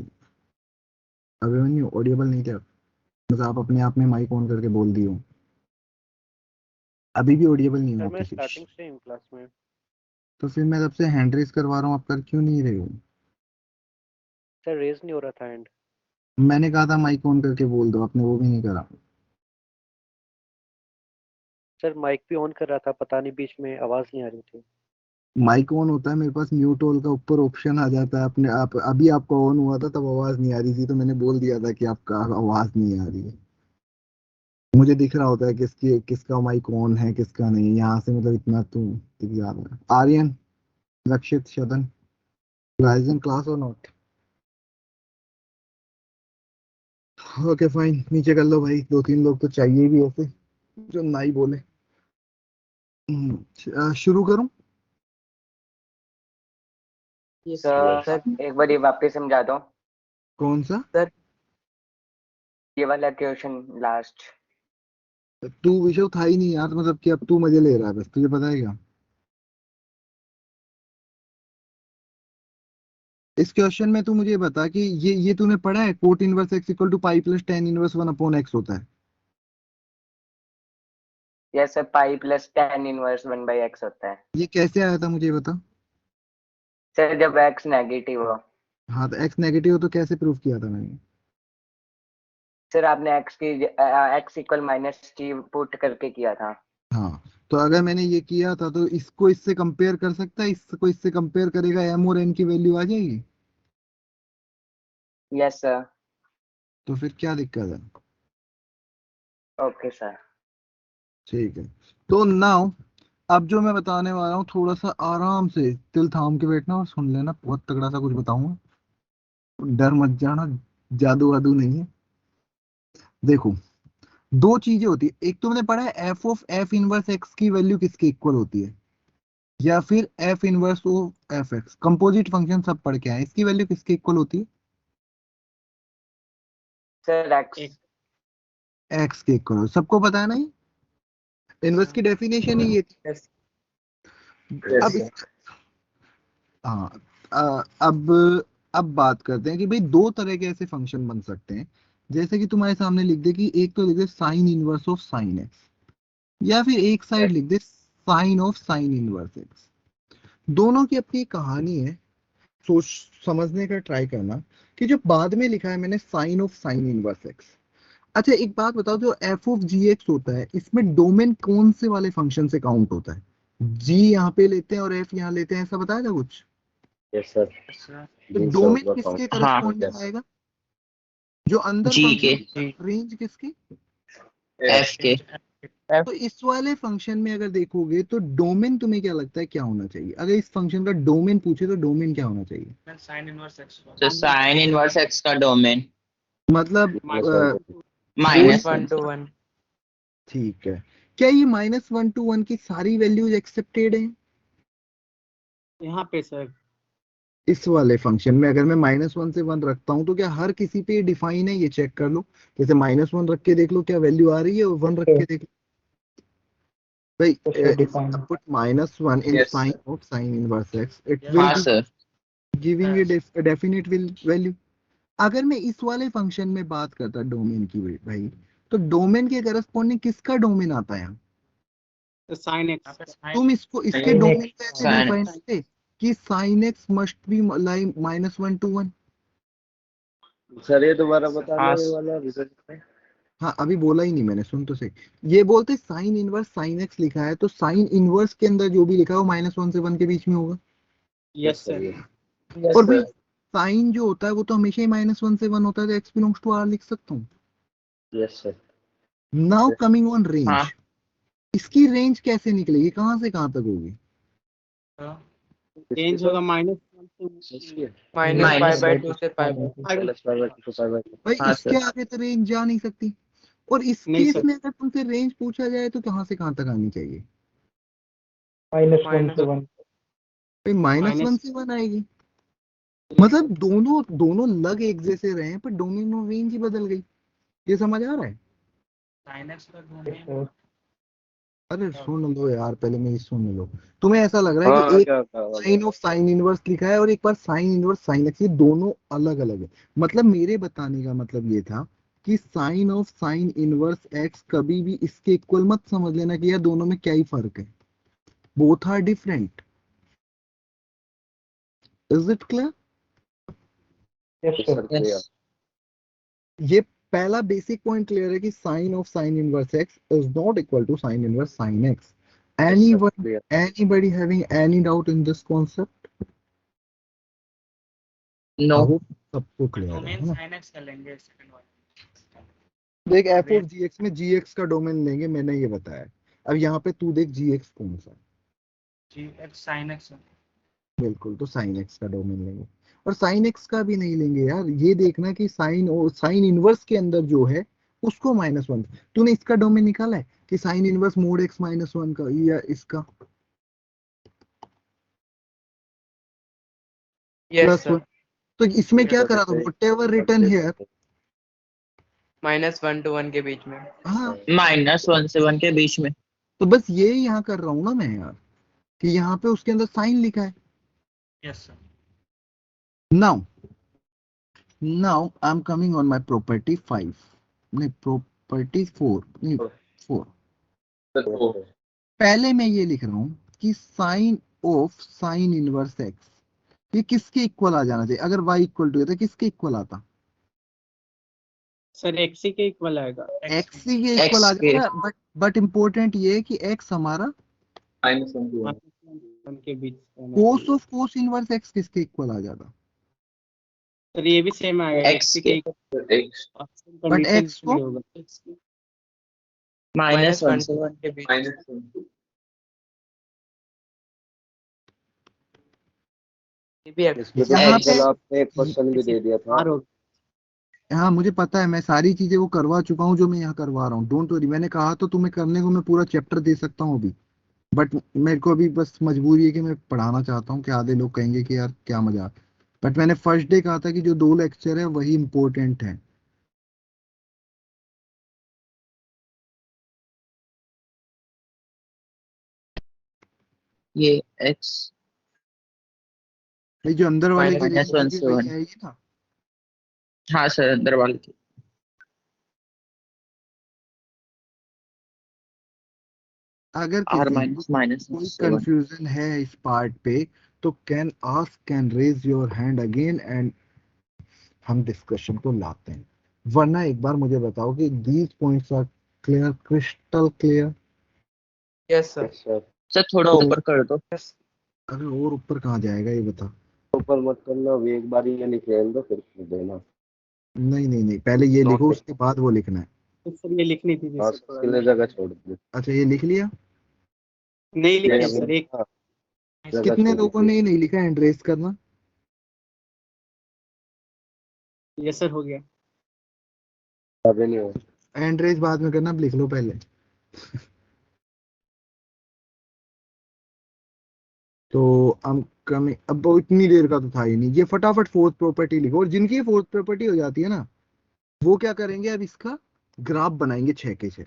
Abhimanyu audible नहीं थे आप, मतलब आप अपने आप में माइक ऑन करके बोल दिए हो, अभी भी ऑडिएबल नहीं हो सर आप मैं किसी। स्टार्टिंग से हूँ क्लास में। तो फिर मैं तब से हैंड रेस करवा रहा हूँ, आप कर क्यों नहीं रहे हो? सर रेज नहीं हो रहा था एंड। मैंने कहा था माइक ऑन करके बोल दो, आपने वो भी नहीं करा। सर माइक भी ऑन कर रहा था, पता नहीं बीच में आवाज नहीं आ रही थी। माइक ऑन होता है मेरे पास, म्यूट ऑल का ऊपर ऑप्शन आ जाता है अपने आप। अभी आपका ऑन हुआ था तब आवाज नहीं आ रही थी, तो मैंने बोल दिया था कि आपका आवाज नहीं आ रही है। मुझे दिख रहा होता है किसका माइक ऑन है किसका नहीं, यहाँ से मतलब इतना तो याद है। आर्यन रक्षित शदन, गाइस इन क्लास और नॉट? ओके फाइन, नीचे कर लो भाई, 2-3 लोग तो चाहिए भी ऐसे जो नहीं बोले। शुरू करूं? सर एक बार ये वापस समझा दो। कौन सा? ये वाला क्वेश्चन लास्ट। तू विषय था ही नहीं यार, मतलब कि अब तू मजे ले रहा है बस, तुझे पता है क्या? इस क्वेश्चन में तू मुझे बता कि ये तूने पढ़ा है, cot inverse x equal to pi plus tan inverse 1/x होता है। Yes sir, pi plus tan inverse 1/x होता है। ये कैसे आया था मुझे ये बता। सर जब x नेगेटिव हो। हाँ तो एक्स नेगेटिव हो तो कैसे प्रूव किया था मैंने? सर आपने x इक्वल -t पुट करके किया था। हाँ, तो अगर मैंने ये किया था तो इसको इससे कंपेयर कर सकता है, इसको इससे कंपेयर करेगा, एम और एन की वैल्यू आ जाएगी। Yes sir. तो फिर क्या दिक्कत है? Okay sir. ठीक है, तो नाउ अब जो मैं बताने वाला हूँ थोड़ा सा आराम से दिल थाम के बैठना और सुन लेना, बहुत तगड़ा सा कुछ बताऊंगा, डर मत जाना, जादू वादू नहीं है। देखो, दो चीजें होती है, एक तो मैंने पढ़ा है F of F inverse x की वैल्यू किसके इक्वल होती है, या फिर F inverse of F x, composite function सब पढ़ के आए, इसकी वैल्यू किसके इक्वल होती है? Sir x। एक्स के इक्वल, सबको पता है ना? ये इनवर्स की डेफिनेशन ही ये थी। अब हाँ, अब बात करते हैं कि भाई दो तरह के ऐसे फंक्शन बन सकते हैं, जैसे कि तुम्हारे सामने लिख दे कि एक तो लिख दे sine inverse of sine X, या फिर एक साइड लिख दे sine of sine inverse X. दोनों की अपनी कहानी है, सोच समझने का ट्राई करना कि जो बाद में लिखा है मैंने sine of sine inverse x. अच्छा एक बात बताओ, जो एफ ऑफ जी एक्स होता है इसमें डोमेन कौन से वाले फंक्शन से काउंट होता है? जी यहाँ पे लेते हैं और एफ यहाँ लेते हैं, ऐसा बताया था कुछ? Yes sir. तो डोमेन किसके हाँ, करस्पॉन्डिंग आएगा? जो अंदर जी के, फंक्शन, रेंज किसकी? एफ के। तो इस वाले फंक्शन में अगर देखोगे तो डोमेन तुम्हें क्या लगता है क्या होना चाहिए? अगर इस फंक्शन का डोमेन पूछे तो डोमेन क्या होना चाहिए? साइन इनवर्स एक्स तो साइन इनवर्स एक्स का डोमेन मतलब -1 1 to 1। ठीक है, क्या ये -1 to 1 की सारी वैल्यूज एक्सेप्टेड हैं? यहाँ पे सर इस वाले फंक्शन में अगर मैं -1 से 1 रखता हूं तो क्या हर किसी पे डिफाइन है? ये चेक कर लो, जैसे -1 रख के देख लो क्या वैल्यू आ रही है, और 1 रख के देख लो भाई, put -1 in Yes, sign sir. of sin inverse x, it will हाँ be sir, giving a definite value। अगर मैं इस वाले फंक्शन में बात करता डोमेन की भाई, तो डोमेन के करस्पॉन्डिंग किसका डोमेन आता है यहाँ? Sine x. तुम इसको इसके Sin डोमेन को ऐसे sin डिफाइन करते कि sin x must be like -1 to 1। Sir ये दोबारा बताना हाँ ये वाला रिजल्ट में। हाँ अभी बोला ही नहीं मैंने, सुन तो सही। ये बोलते साइन इनवर्स साइन एक्स लिखा है, तो साइन इनवर्स के अंदर जो भी लिखा है वो -1 से 1 के बीच में होगा। Yes sir. और भाई साइन जो होता है वो तो हमेशा ही -1 से 1 होता है, तो एक्स बिलोंग्स टू आर लिख सकता हूँ। Yes sir. Now coming on range, हाँ। इसकी रेंज कैसे निकलेगी, कहाँ से कहाँ तक होगी? रेंज होगा -1 इसकी -π/2 से भाई हाँ इसके सर। आगे तो रेंज जा नहीं सकती। और इस नहीं केस सर। में अगर तुमसे रेंज पूछा जाए तो कहाँ से कहाँ तक आनी चाहिए? -1 से 1। भाई -1 से 1 आएगी। मतलब दोनों दोनों लग एक जैसे रहे हैं, पर डोमेन रेंज ही बदल गई। ये समझ आ रहा है? sin x का डोमेन अरे सुन लो यार, पहले मेरी सुन लो। तुम्हें ऐसा लग रहा है हाँ कि एक क्या होगा साइन ऑफ साइन इनवर्स लिखा है और एक बार साइन इनवर्स साइन एक्स, ये दोनों अलग अलग है। मतलब मेरे बताने का मतलब ये था कि sine of sine inverse x कभी भी इसके इक्वल मत समझ लेना कि यार दोनों में क्या ही फर्क है। Both are different. Is it clear? Sir clear. ये पहला बेसिक पॉइंट क्लियर है कि sine of sine inverse x is not equal to sine inverse sine x. Anyone, anybody having any doubt in this concept? नो। I hope सबको clear है domain ना? sin x का लेंगे सेकंड वाला। देख एफ ऑफ जी एक्स में जी x का डोमेन लेंगे, मैंने ये बताया। अब यहाँ पे तू देख जी एक्स कौन सा है। जी x sin x बिल्कुल, तो साइन एक्स का डोमेन लेंगे। और साइन एक्स का भी नहीं लेंगे यार, ये देखना कि साइन और साइन इनवर्स के अंदर जो है उसको -1। तूने इसका डोमेन निकाला है कि साइन इनवर्स मोड एक्स -1 का या इसका +1। तो इसमें क्या करा था, whatever return here. -1 to 1 के बीच में। हाँ, -1 से 1 के बीच में। तो बस ये यहाँ कर रहा हूँ ना मैं यार, कि यहाँ पे उसके अंदर साइन लिखा है। Yes sir. Now I am coming on my property 5, नहीं प्रॉपर्टी 4, नहीं 4। पहले मैं ये लिख रहा हूँ कि sine of sine inverse x ये किसके इक्वल आ जाना चाहिए? अगर y इक्वल टू है तो किसके इक्वल आता? सर एक्सी के इक्वल आएगा। x के इक्वल आ जाता। बट इम्पोर्टेंट ये है कि x हमारा -1 के बीच होना कोस चाहिए। ऑफ कोस इनवर्स x किसके इक्वल आ जाता? सर ये भी सेम आएगा, x एक्सी के। के बट कंडीशन x भी को होगा। -1 to से 1 के बीच। ये भी इस पे तो यहाँ सर पे कल आपने एक क्वेश्चन भी दे दिया था। आर होगा। हाँ मुझे पता है, मैं सारी चीजें वो करवा चुका हूँ जो मैं यहाँ करवा रहा हूँ, डोंट वरी। मैंने कहा तो तुम्हें करने को मैं पूरा चैप्टर दे सकता हूँ अभी, बट मेरे को अभी बस मजबूरी है कि मैं पढ़ाना चाहता हूँ कि आधे लोग कहेंगे कि यार क्या मजाक। बट मैंने फर्स्ट डे कहा था कि जो 2 लेक्चर है वही इंपॉर्टेंट है। ये x भाई जो अंदर वाले की रेंज -1 भी से वही 1। आएगी ना। हाँ सर, अंदर वाले की। अगर r किसी को माइनस कोई 7। कंफ्यूजन है इस पार्ट पे तो can ask, can raise your hand again and हम डिस्कशन को लाते हैं। वरना एक बार मुझे बताओ कि these points are clear, crystal clear? Yes sir. Sir थोड़ा ऊपर कर दो। अरे और ऊपर कहाँ जाएगा ये बता। ऊपर मत करना, अभी एक बार ये लिख दो फिर देना। नहीं नहीं नहीं, पहले ये लिखो उसके बाद वो लिखना है। तो सर ये लिखनी थी हाँ, जिससे थोड़ा उसके लिए जगह छोड़ दी। अच्छा ये लिख लिया? नहीं लिखी नहीं, सर, एक हाँ, जगह कितने छोड़ लोगों दी। ने नहीं लिखा? हैंड रेज करना। ये सर हो गया। अभी नहीं हुआ। हैंड रेज बाद में करना, अब लिख लो पहले। तो हम कमिंग, अब वो इतनी देर का तो था ही नहीं, ये फटाफट फोर्थ प्रॉपर्टी लिखो। और जिनकी फोर्थ प्रॉपर्टी हो जाती है ना वो क्या करेंगे, अब इसका ग्राफ बनाएंगे 6 के 6।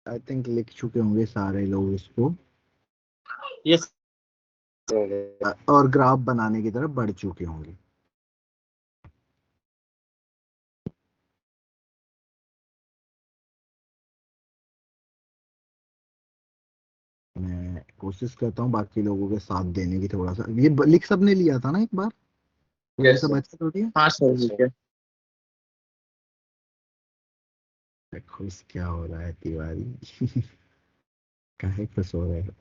आई थिंक लिख चुके होंगे सारे लोग इसको यस और ग्राफ बनाने की तरफ बढ़ चुके होंगे। मैं कोशिश करता हूँ बाकी लोगों के साथ देने की, थोड़ा सा ये लिख सबने लिया था ना एक बार, ये यस सब सर। अच्छा तो ठीक है। हाँ सर ठीक है। खुश क्या हो रहा है तिवारी? काहे खुश हो रहे हो?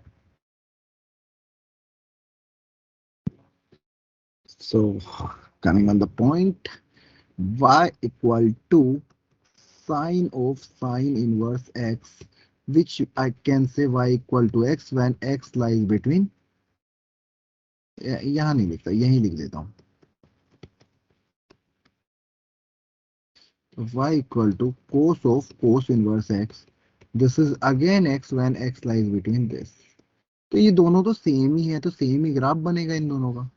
So coming on the point, y equal to sine of sine inverse x, which I can say y equal to x when x lies between, यहाँ नहीं लिखता, यहीं लिख देता हूँ, y equal to cos of cos inverse x, this is again x when x lies between this। तो ये दोनों तो सेम ही है, तो सेम ही ग्राफ बनेगा इन दोनों का,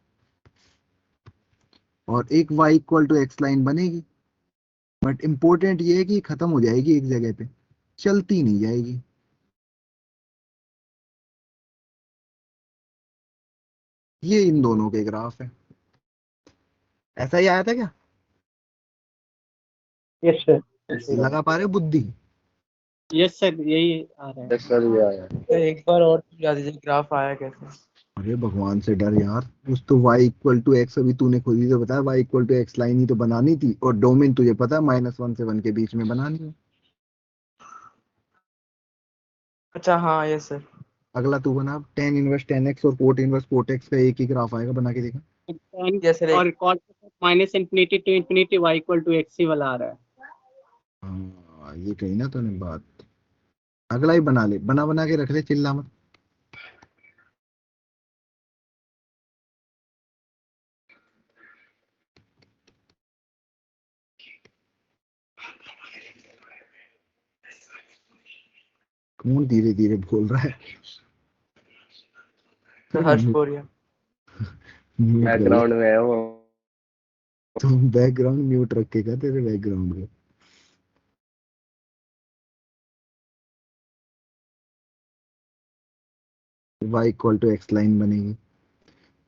और एक y equal to x line बनेगी, बट इंपॉर्टेंट ये है कि खत्म हो जाएगी एक जगह पे, चलती नहीं जाएगी। ये इन दोनों के ग्राफ है, ऐसा ही आया था क्या? यस सर लगा पा रहे हो बुद्धि? यस सर यही आ रहा है। सर ये आया। तो एक बार और समझा दीजिए ग्राफ आया कैसे। अरे भगवान से डर यार, उस तो y इक्वल टू एक्स, अभी तूने खुद ही तो बताया y equal to x line ही तो बनानी थी, और डोमेन तुझे पता है -1 से 1 के बीच में बनानी है। अच्छा हाँ यस सर। अगला तू बना, tan इनवर्स tan x और कोट इनवर्स कोट x का एक ही ग्राफ आएगा, बना के देखा। Yes sir. और cot minus infinity to infinity y equal to X ही वाला आ रहा है। हाँ ये कही ना तूने बात। अगला ही बना ले, बना बना के रख ले, चिल्ला मत। कौन धीरे धीरे बोल रहा है? सर हर्ष बोरिया। म्यूट कर ले। बैकग्राउंड में है वो। तुम बैकग्राउंड म्यूट रखेगा तेरे बैकग्राउंड में। y equal to x line बनेगी,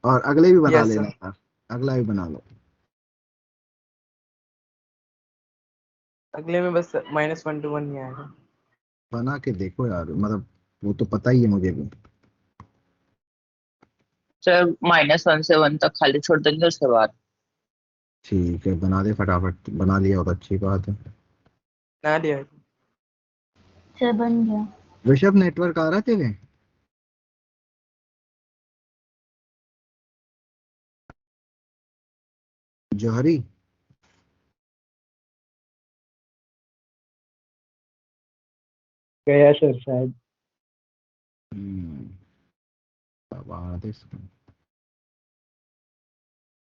और अगले भी बना यस लेना सर। यार, अगला भी बना लो। अगले में बस -1 to 1 ही आएगा। बना के देखो यार, मतलब वो तो पता ही है मुझे भी। सर -1 से 1 तक खाली छोड़ देंगे, उसके बाद ठीक है बना दे फटाफट, बना लिया तो अच्छी बात है। ना लिया है। सर बन गया। ऋषभ नेटवर्क आ रहा है तेरे? जौहरी गया सर शायद। अब आ दे इसको।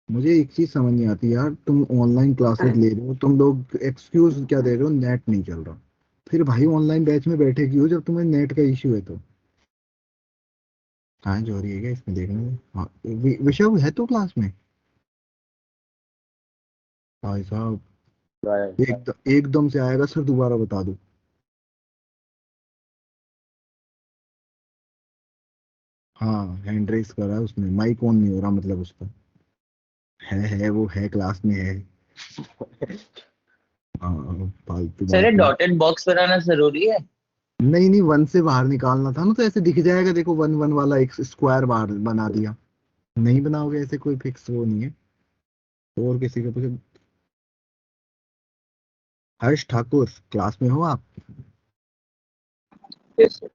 मुझे एक चीज समझ नहीं आती यार, तुम ऑनलाइन क्लासेस ले रहे हो, तुम लोग एक्सक्यूज क्या दे रहे हो, नेट नहीं चल रहा, फिर भाई ऑनलाइन बैच में बैठे क्यों जब तुम्हें नेट का इश्यू है तो? हाँ जौहरी है क्या इसमें, देखने में। हाँ ऋषभ है तो क्लास में? भाई साहब एकदम से आएगा सर, दोबारा बता दो। हाँ हैंड रेस करा है उसने, माइक ऑन नहीं हो रहा, मतलब उसका है वो है क्लास में है। हाँ फालतू सर ये बात है। डॉटेड बॉक्स बनाना जरूरी है? नहीं नहीं, 1 से बाहर निकालना था ना, तो ऐसे दिख जाएगा, देखो 1 1 वाला एक स्क्वायर बाहर बना दिया। नहीं बनाओगे ऐसे, कोई फिक्स वो नहीं है। तो और किसी का पूछो। हर्ष ठाकुर क्लास में हो आप? Yes sir.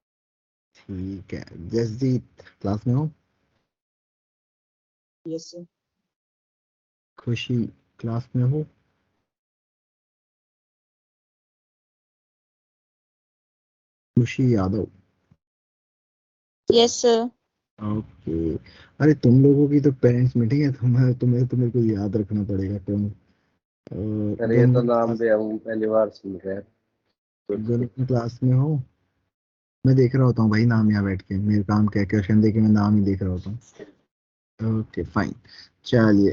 ठीक है। जसजीत क्लास में हो? Yes sir. खुशी क्लास में हो? खुशी यादव। Yes sir. ओके। अरे तुम लोगों की तो पेरेंट्स मीटिंग है, तुम्हें तो मेरे को याद रखना पड़ेगा। तुम सर ये तो गुनगुन नाम क्लास, भी हम पहली बार सुन रहे हैं। गुनगुन क्लास में हो? मैं देख रहा होता हूँ भाई नाम यहाँ बैठ के, मेरे काम क्या, क्वेश्चन देके मैं नाम ही देख रहा होता हूँ। ओके फाइन, चलिए।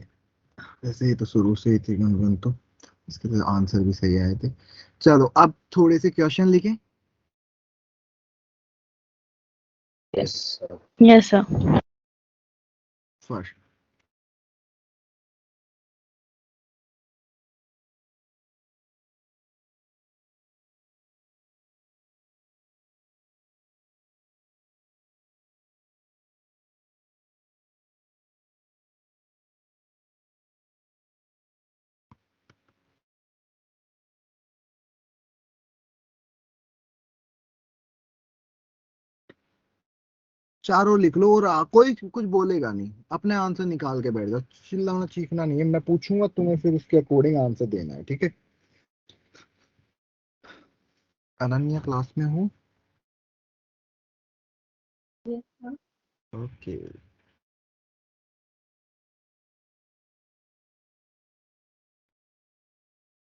वैसे ही तो शुरू से ही थी गुनगुन तो, इसके तो आंसर भी सही आए थे। चलो अब थोड़े से क्वेश्चन लिखें। Yes, sir. Yes, sir. First चारों लिख लो और कोई कुछ बोलेगा नहीं, अपने आंसर निकाल के बैठ जाओ, चिल्लाना चीखना नहीं है, मैं पूछूंगा तुम्हें फिर उसके अकॉर्डिंग आंसर देना है, ठीक है। अनन्या क्लास में हूँ। ओके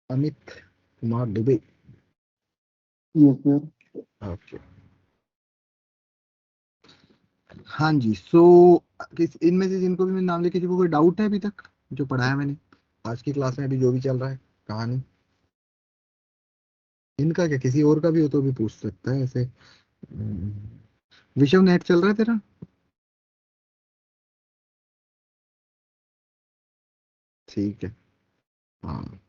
अमित कुमार दुबे। ओके हाँ जी। सो किस इनमें से जिनको भी मैं नाम ले, किसी को कोई डाउट है अभी तक जो पढ़ाया मैंने आज की क्लास में, अभी जो भी चल रहा है कहानी इनका, क्या किसी और का भी हो तो भी पूछ सकता है ऐसे। विषव नेट चल रहा है तेरा? ठीक है हाँ।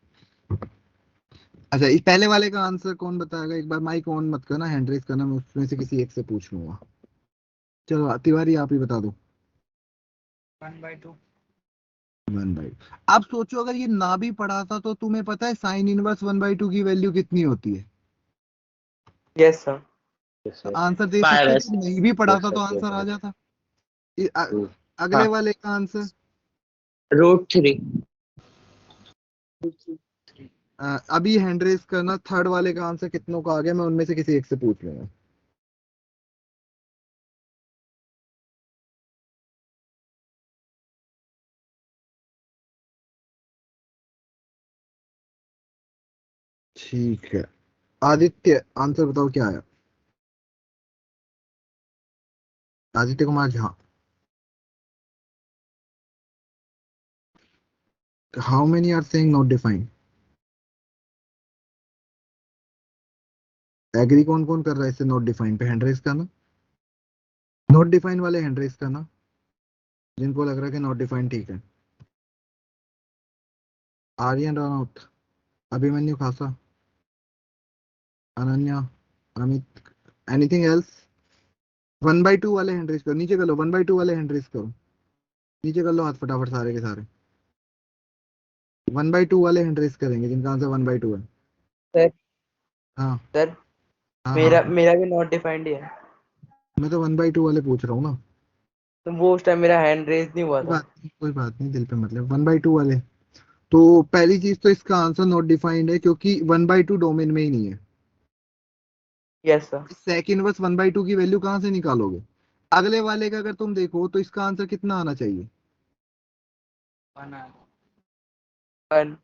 अच्छा इस पहले वाले का आंसर कौन बताएगा? एक बार माइक ऑन मत करना, हैंड रेज करना, मैं उसमें से किसी एक से पूछ लूंगा। चलो तिवारी आप ही बता दो। 1/2। 1/2। अब सोचो अगर ये ना भी पढ़ा था तो तुम्हें पता है साइन इनवर्स 1/2 की वैल्यू कितनी होती है? Yes, sir. Yes, sir. Answer दे फाइव सकते एस। थे, नहीं भी पढ़ा Yes, था sir. तो Yes, आंसर आ sir. जाता। Hmm. अगले हाँ वाले का आंसर √3। अभी हैंड रेज करना। थर्ड वाले का आंसर कितनों का आ गया, मैं उनमें से किसी एक से पूछ लूंगा। ठीक है आदित्य आंसर बताओ क्या आया? Aditya Kumar Jha. How many are saying not defined? Agree कौन कौन कर रहा है इससे नॉट डिफाइंड पे? हैंड रेज करना। नॉट डिफाइंड वाले हैंड रेज करना जिनको लग रहा है कि नॉट डिफाइंड ठीक है। आर्यन रनौत, अभिमन्यु खासा, अनन्या, अमित, एनीथिंग एल्स? 1/2 वाले हैंड रेज करो, नीचे कर लो। 1/2 वाले हैंड रेज करो, नीचे कर लो हाथ फटाफट सारे के सारे। 1/2 वाले हैंड रेज करेंगे जिनका आंसर 1/2 है। Sir, हाँ sir, हाँ मेरा हाँ मेरा भी not defined ही है। मैं तो 1/2 वाले पूछ रहा हूँ ना। तो वो उस टाइम मेरा hand raise नहीं हुआ कोई था। बात नहीं, कोई बात नहीं, दिल पे मतलब 1/2 वाले। तो पहली चीज तो इसका आंसर नॉट डिफाइंड है क्योंकि 1/2 डोमेन में ही नहीं है। Yes, sir. सेक इनवर्स 1/2 की वैल्यू कहाँ से निकालोगे? अगले वाले का अगर तुम देखो तो इसका आंसर कितना आना चाहिए? 1.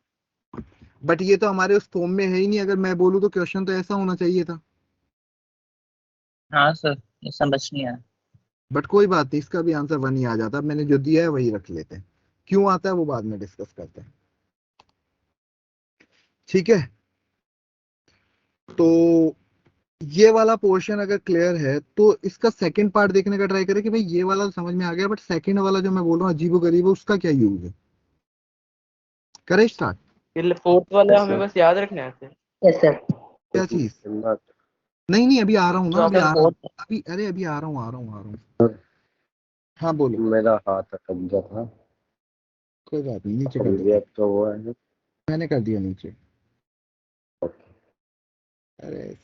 बट ये तो हमारे उस फॉर्म में है ही नहीं। अगर मैं बोलूँ तो क्वेश्चन तो ऐसा होना चाहिए था। हाँ सर ये समझ नहीं आया। बट कोई बात नहीं, इसका भी आंसर 1 ही आ जाता है। मैंने जो दिया है वही रख लेते हैं, क्यों आता है वो बाद में डिस्कस करते हैं, ठीक है। तो ये वाला पोर्शन अगर क्लियर है तो इसका सेकंड पार्ट देखने का ट्राई करें कि भाई ये वाला तो समझ में आ गया, बट सेकंड वाला जो मैं बोल रहा हूँ अजीबो गरीब है, उसका क्या यूज है? करें स्टार्ट? ये फोर्थ वाला Yes, हमें sir. बस याद रखना है ऐसे। Yes sir. क्या चीज? Not. नहीं नहीं अभी आ रहा हूँ जो ना, अभी आपने आ रहा हूँ। फोर्थ अभी अरे अभी आ रहा हूँ, आ रहा हूँ, आ रहा हूँ। हाँ बोलो। मेरा हाथ अटक गया था। कोई बात नहीं, नीचे कर अभी दो। भी तो हुआ है। मैंने कर दिया नीचे। Okay. अरे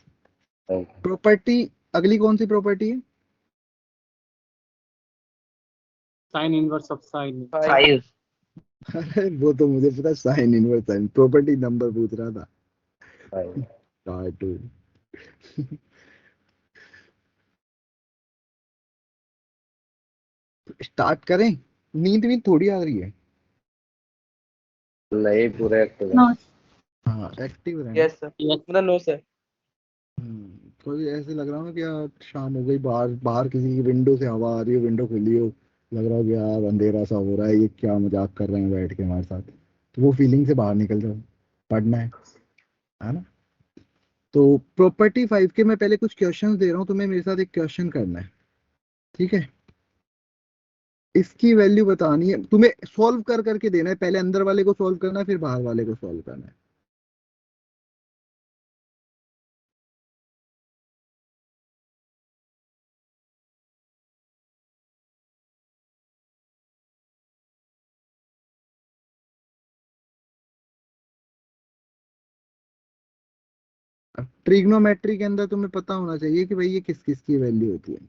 Thank you. प्रॉपर्टी, अगली कौन सी प्रॉपर्टी है? Sin inverse of sin. 5. 5। अरे वो तो मुझे पता, sign inverse sign. Property number पूछ रहा था। Fine. कार्टून। स्टार्ट करें? नींद भी थोड़ी आ रही है। नहीं पूरे एक्टिव है। नो हाँ एक्टिव रहना। Yes, sir. मतलब no, sir. कोई ऐसे लग रहा हो ना कि यार शाम हो गई, बाहर बाहर किसी की विंडो से हवा आ रही हो, विंडो खुली हो, लग रहा हो कि यार अंधेरा सा हो रहा है, ये क्या मजाक कर रहे हैं बैठ के हमारे साथ, तो वो फीलिंग से बाहर निकल जाओ, पढ़ना है ना। तो प्रॉपर्टी 5 के मैं पहले कुछ क्वेश्चंस दे रहा हूँ, तुम्हें मेरे साथ एक क्वेश्चन करना है। ठीक है, इसकी वैल्यू बतानी है तुम्हें, सॉल्व कर करके देना है, पहले अंदर वाले को सॉल्व करना है फिर बाहर वाले को सॉल्व करना है। ट्रिग्नोमेट्री के अंदर तुम्हें पता होना चाहिए कि भाई ये किस किस की वैल्यू होती है।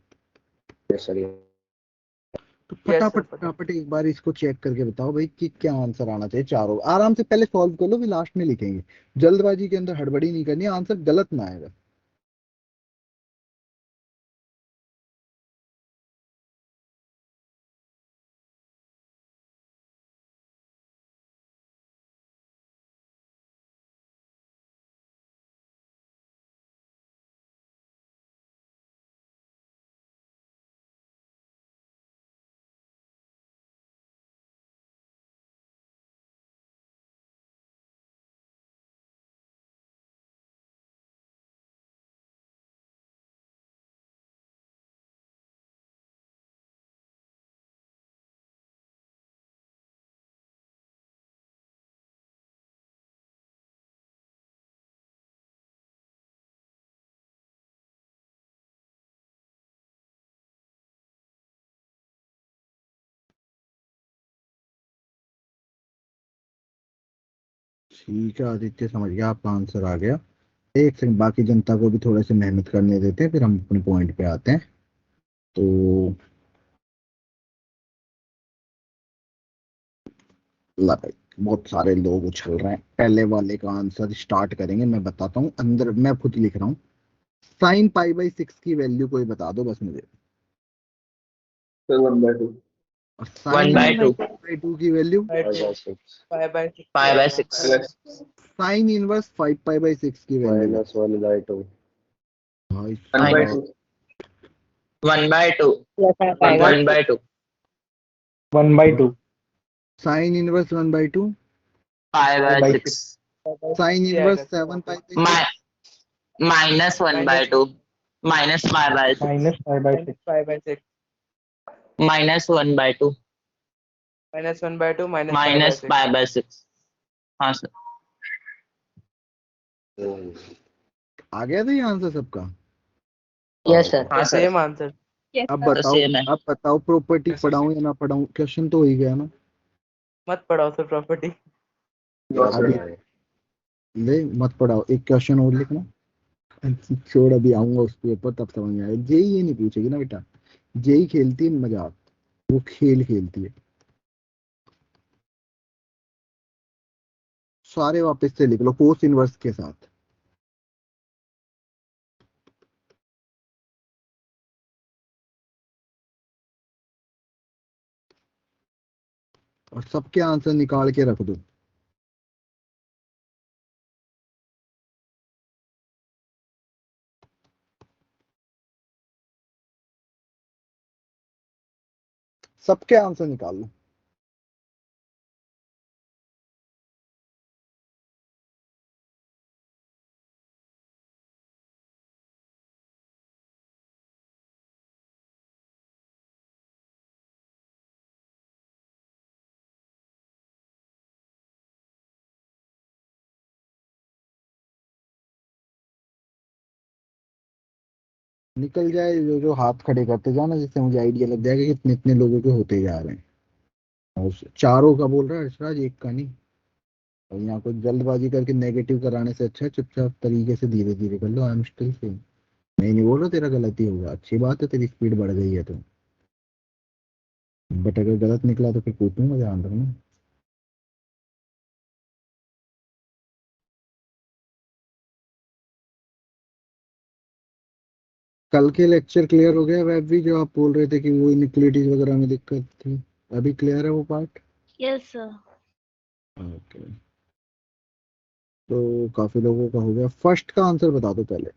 Yes sir. तो Yes, sir, फटाफट पता। फटाफट एक बार इसको चेक करके बताओ भाई कि क्या आंसर आना चाहिए। चारों आराम से पहले सॉल्व कर लो फिर लास्ट में लिखेंगे, जल्दबाजी के अंदर हड़बड़ी नहीं करनी, आंसर गलत ना आएगा। ठीक है आदित्य, समझ गया, आपका आंसर आ गया। एक सेकंड, बाकी जनता को भी थोड़ा सी मेहनत करने देते हैं फिर हम अपने पॉइंट पे आते हैं। तो ला भाई, बहुत सारे लोग उछल रहे हैं। पहले वाले का आंसर स्टार्ट करेंगे, मैं बताता हूँ, अंदर मैं खुद लिख रहा हूँ। साइन पाई बाई 6 की वैल्यू कोई बता दो बस मुझे। सर 1/2। और 1 साइन by 2, बाई 2 की value 5/6 5/6 5 by 6, sine inverse 5 pi by 6 की वैल्यू। -1/2। भाई 1/2, 1/2, क्या कर पाएगा 1/2, 1/2 sine inverse 1 by 2, 5 by 6, sine क्या इनवर्स आएगा 7 pi by 6, minus 1/2, minus 5 by 6, -5/6 5/6 minus 1/2, -1/2 minus -5/6 5 by 6। हाँ सर। आ गया था ये आंसर सबका। यस सर हाँ सर, सेम आंसर। अब तो बताओ, सेम है। अब बताओ प्रॉपर्टी पढ़ाऊं या ना पढ़ाऊं, क्वेश्चन तो हो ही गया ना। मत पढ़ाओ सर प्रॉपर्टी। अभी ले मत पढ़ाओ, एक क्वेश्चन और लिखना। छोड़, अभी आऊंगा उस पेपर तब समझ में आएगा। जेई ये नहीं पूछेगी ना बेटा, जेई खेलती है मजाक, वो खेल खेलती है। सारे वापस से लिख लो कोस इनवर्स के साथ। और सबके आंसर निकाल के रख दो। सबके आंसर निकाल लो। निकल जाए जो जो हाथ खड़े करते जाओ ना, जिससे मुझे आइडिया लग जाएगा कि इतने इतने लोगों के होते जा रहे हैं। और चारों का बोल रहा है अर्शराज, एक का नहीं। और यहाँ को जल्दबाजी करके नेगेटिव कराने से अच्छा है चुपचाप तरीके से धीरे धीरे कर लो। आई एम स्टिल सेम, मैं नहीं बोल रहा तेरा गलती होगा, अच्छी बात है तेरी स्पीड बढ़ गई है तो, बट अगर गलत निकला तो फिर कूटूंगा, ध्यान रखना। कल के लेक्चर क्लियर हो गया वैब भी, जो आप बोल रहे थे कि वो इनइक्वालिटीज वगैरह में दिक्कत थी, अभी क्लियर है वो पार्ट? Yes sir. ओके, तो काफी लोगों का हो गया। फर्स्ट का आंसर बता दो पहले।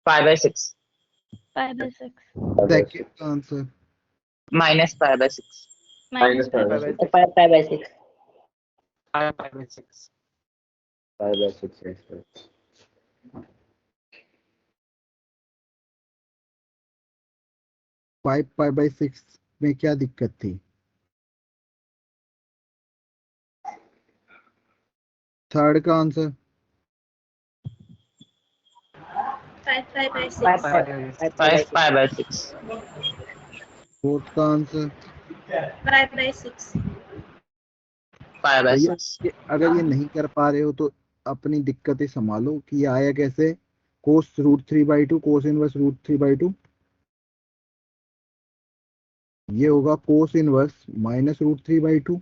5 by 6, 5 by 6 सेकंड का answer minus 5 by 6, minus 5 by 5/6 6 5/6 5/6 5/6 5 पाई/6 में क्या दिक्कत थी? थर्ड का आंसर 5/6. 5/6. फोर्थ का आंसर 5/6. भैया 5/6. अगर ये नहीं कर पा रहे हो तो अपनी दिक्कतें संभालो कि ये आया कैसे। cos√3/2 cos इनवर्स √3/2 ये होगा cos inverse -√3/2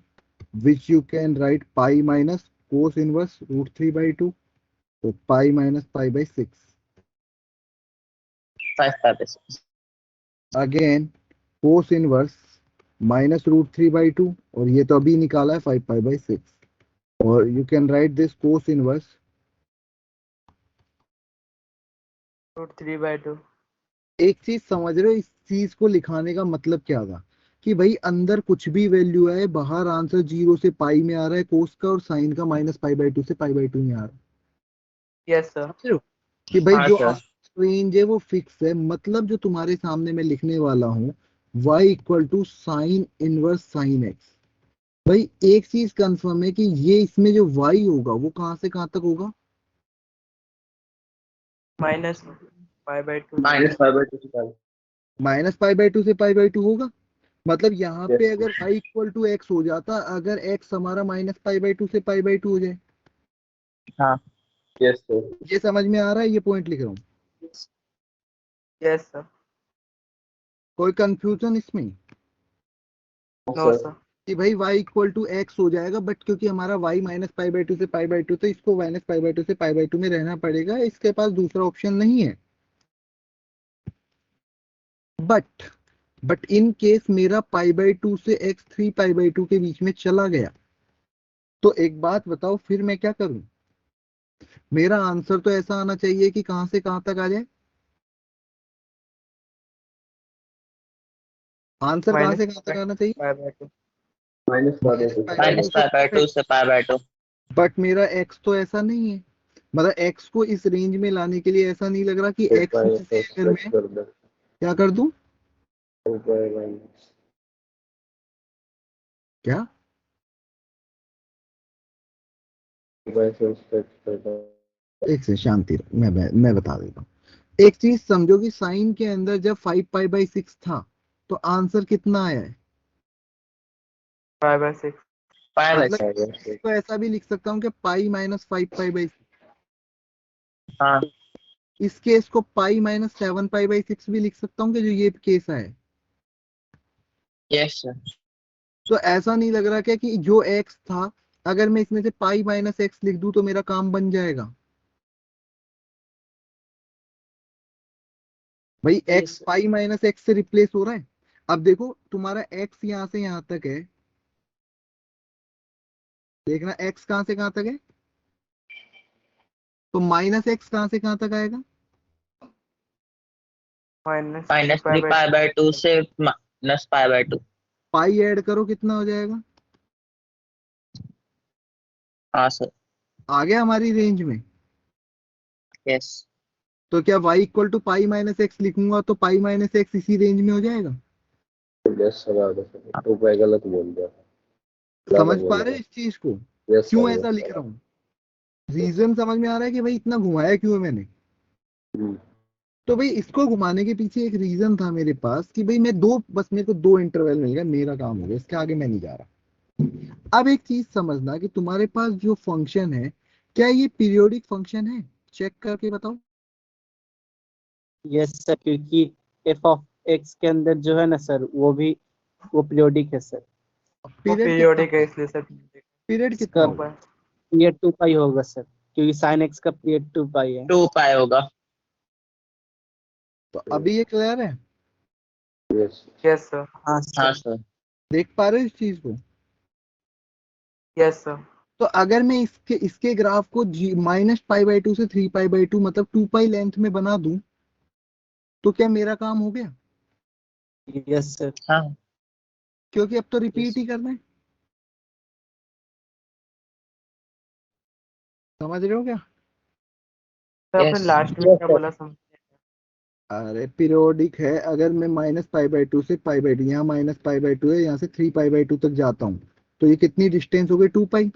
which you can write pi minus cos inverse √3/2 तो pi minus pi/6 5/6. again cos inverse -√3/2 और ये तो अभी निकाला है 5 pi/6 और you can write this cos inverse √3/2 एक चीज समझ रहे हो इस चीज को लिखाने का मतलब क्या था कि भाई अंदर कुछ भी वैल्यू है बाहर आंसर 0 से पाई में आ रहा है कोस का और साइन का -π/2 से π/2 में आ रहा है। यस सर समझ रहे हो कि भाई हाँ जो सर. रेंज है वो फिक्स है मतलब जो तुम्हारे सामने मैं लिखने वाला हूँ y = sign inverse sign x। भाई एक चीज कंफर्म है कि ये इसमें जो y होगा वो कहां से कहां तक होगा -π/2 -5/2 -π/2 से π/2 होगा मतलब यहाँ पे यस अगर y = x हो जाता अगर x हमारा -π/2 से π/2 हो जाए। हाँ. यस सर ये समझ में आ रहा है ये पॉइंट लिख रहा हूँ यस सर कोई कंफ्यूजन इसमें नो सर कि भाई y = x हो जाएगा बट क्योंकि हमारा y -π/2 से π/2 तो इसको -π/2 से π/2 में रहना पड़ेगा इसके पास दूसरा ऑप्शन नहीं है। बट इन केस मेरा π/2 से x 3π/2 के बीच में चला गया तो एक बात बताओ फिर मैं क्या करूं। मेरा आंसर तो ऐसा आना चाहिए कि कहां से कहां तक आ जाए। आंसर कहां से कहां तक आना चाहिए -π/2 -π/2 -π/2 से π/2. बट मेरा x तो ऐसा नहीं है मतलब x को इस रेंज में लाने के लिए ऐसा नहीं लग रहा कि x में से अगर मैं कर दो क्या कर दूं क्या एक से शांति रहो, मैं बता देता हूँ। एक चीज समझो कि साइन के अंदर जब 5 π/6 था तो आंसर कितना आया है 5/6 मतलब 5/6. तो ऐसा भी लिख सकता हूँ कि पाई -5 π/6 हाँ. इस केस को पाई -7 π/6 भी लिख सकता हूँ कि जो ये केस है यस सर. तो ऐसा नहीं लग रहा क्या कि जो x था अगर मैं इसमें से पाई -x लिख दूं तो मेरा काम बन जाएगा। भाई x पाई -x से रिप्लेस हो रहा है। अब देखो तुम्हारा x यहां से यहां तक है देखना x कहां से कहां तक है तो -x कहां से कहां तक आएगा -3π/2 से -π/2. पाई ऐड करो कितना हो जाएगा हाँ सर. आ गया हमारी रेंज में। यस. तो क्या y = पाई -x लिखूंगा तो पाई -x इसी रेंज में हो जाएगा। यस सर 2 गलत बोल दिया समझ पा रहे हो इस चीज को यस क्यों सर ऐसा लिख रहा हूँ रीजन समझ में आ रहा है कि भाई इतना घुमाया क्यों है मैंने। तो भाई इसको घुमाने के पीछे एक रीजन था मेरे पास कि भाई मैं बस मेरे को 2 इंटरवल मिल गया मेरा काम हो गया इसके आगे मैं नहीं जा रहा। अब एक चीज समझना कि तुम्हारे पास जो फंक्शन है क्या ये पीरियोडिक फंक्शन है चेक करके बताओ। यस सर क्योंकि f(x) के अंदर जो है ना सर वो पीरियोडिक है सर वो पीरियड पीरियोडिक है इसलिए सर पीरियड इसका कितना होगा पीरियड 2 पाई होगा सर क्योंकि sin x का पीरियड 2 पाई है 2π होगा. तो अभी ये क्लियर है यस सर हाँ हाँ सर सर. देख पा रहे हो इस चीज को। यस सर तो अगर मैं इसके ग्राफ को -π/2 से 3π/2 मतलब 2 लेंथ में बना दूं तो क्या मेरा काम हो गया यस सर हाँ. क्योंकि अब तो रिपीट ही करना है। समझ रहे हो क्या सर आपने यस. लास्ट में क्या बोला समझ अरे पीरियोडिक है, अगर मैं -π/2 से π/2, यहाँ -π/2 है, यहाँ से 3π/2 तक जाता हूँ, तो ये कितनी डिस्टेंस हो गई? 2π।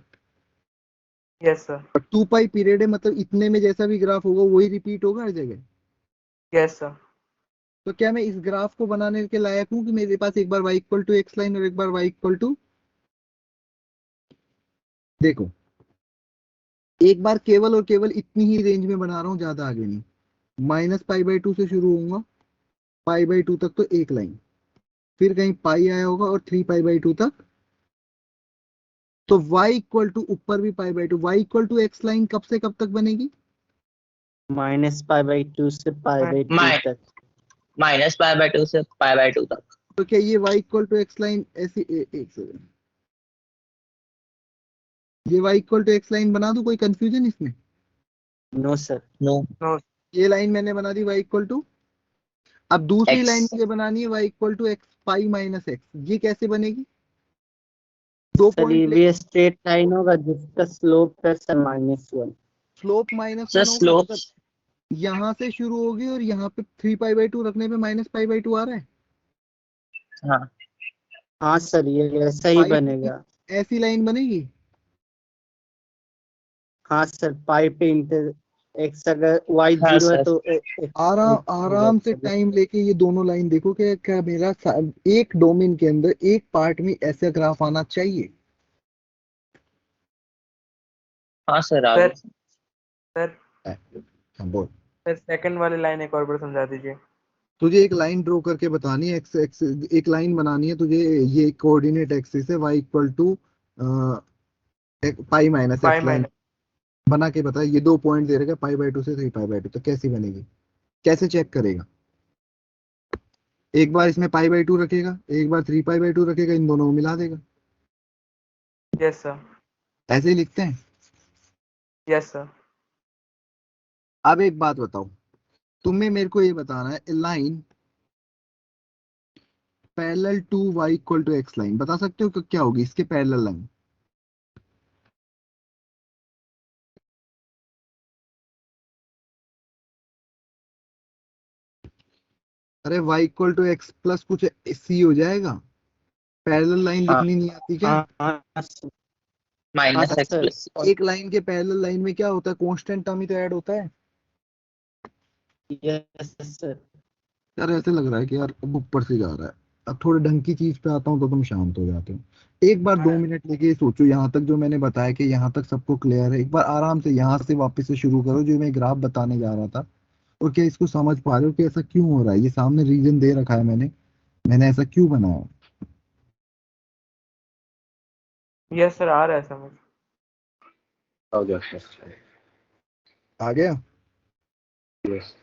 Yes, sir. और 2π पीरियड है, मतलब इतने में जैसा भी ग्राफ होगा वही रिपीट होगा हर जगह। Yes, sir. तो क्या मैं इस ग्राफ को बनाने के लायक हूँ कि मेरे पास एक बार y equal to x line और एक बार y इक्वल टू, देखो एक बार केवल और केवल इतनी ही रेंज में बना रहा हूँ, ज्यादा आगे नहीं। -π/2 से शुरू होऊंगा, π/2 तक तो एक लाइन, फिर कहीं पाई आया होगा और 3π/2 तक, तो y इक्वल टू ऊपर भी π/2, y equal to x line कब से कब तक बनेगी? -π/2 से π/2 माइ तक। -π/2 से π/2 तक। तो क्या ये y equal to x line ऐसी एक सेकंड, ये y equal to x line बना दूं? कोई कंफ्यूजन इसमें? No sir. नो। No. ये लाइन मैंने बना दी y इक्वल टू, अब दूसरी X। लाइन मुझे बनानी है y equal to x pi minus x, ये कैसे बनेगी? दो सर पॉइंट ये ले, भी स्ट्रेट लाइन होगा जिसका स्लोप है सर -1। स्लोप -1 सर होगा, स्लोप मतलब यहाँ से शुरू होगी और यहाँ पे 3π/2 रखने पे -π/2 आ रहा है। हाँ हाँ सर ये ऐसा ही पाई बनेगा। ऐसी लाइन बनेगी। हाँ सर पाई पे इंटर एक्स, अगर y हाँ 0 है सर। तो x आराम हो जाएगा आराम से सर। टाइम लेके ये दोनों लाइन देखो कि क्या मेरा एक डोमेन के अंदर एक पार्ट में ऐसा ग्राफ आना चाहिए। हाँ सर आ Sir, गया। sir, हाँ, बोल। sir, second वाली लाइन एक और बार समझा दीजिए। तुझे एक लाइन ड्रॉ करके बतानी है, एक्स एक्स एक लाइन बनानी है तुझे, ये कोऑर्डिनेट एक्सिस है, y equal to pi minus pi x line minus बना के बता। ये 2 पॉइंट दे रखा π/2 से 3π/2, तो कैसी बनेगी? कैसे चेक करेगा? एक बार इसमें π/2 रखेगा, एक बार 3π/2 रखेगा, इन दोनों को मिला देगा। Yes, sir. ऐसे ही लिखते हैं। Yes, sir. अब एक बात बताओ, तुम्हें मेरे को ये बताना है, line parallel to y equal to x line, बता सकते हो कि क्या होगी इसके पैरेलल लाइन? अरे y equal to x plus कुछ सी हो जाएगा। पैरेलल लाइन हाँ लिखनी नहीं आती क्या? हाँ हाँ सर। हाँ -x सर प्लस। एक लाइन के पैरेलल लाइन में क्या होता है? कांस्टेंट टर्म ही तो ऐड होता है। Yes sir. यार ऐसे लग रहा है कि यार अब ऊपर से जा रहा है। अब थोड़े ढंग की चीज पे आता हूँ तो तुम शांत हो जाते हो। एक बार 2 मिनट लेके सोचो, यहाँ तक जो मैंने बताया कि यहाँ तक सबको क्लियर है? एक बार आराम से यहाँ से वापस से शुरू करो, जो मैं ग्राफ बताने जा रहा था। और क्या इसको समझ पा रहे हो कि ऐसा क्यों हो रहा है? ये सामने रीजन दे रखा है, मैंने ऐसा क्यों बनाया? Yes, sir, आ रहा है समझ। आ गया सर। आ गया? यस।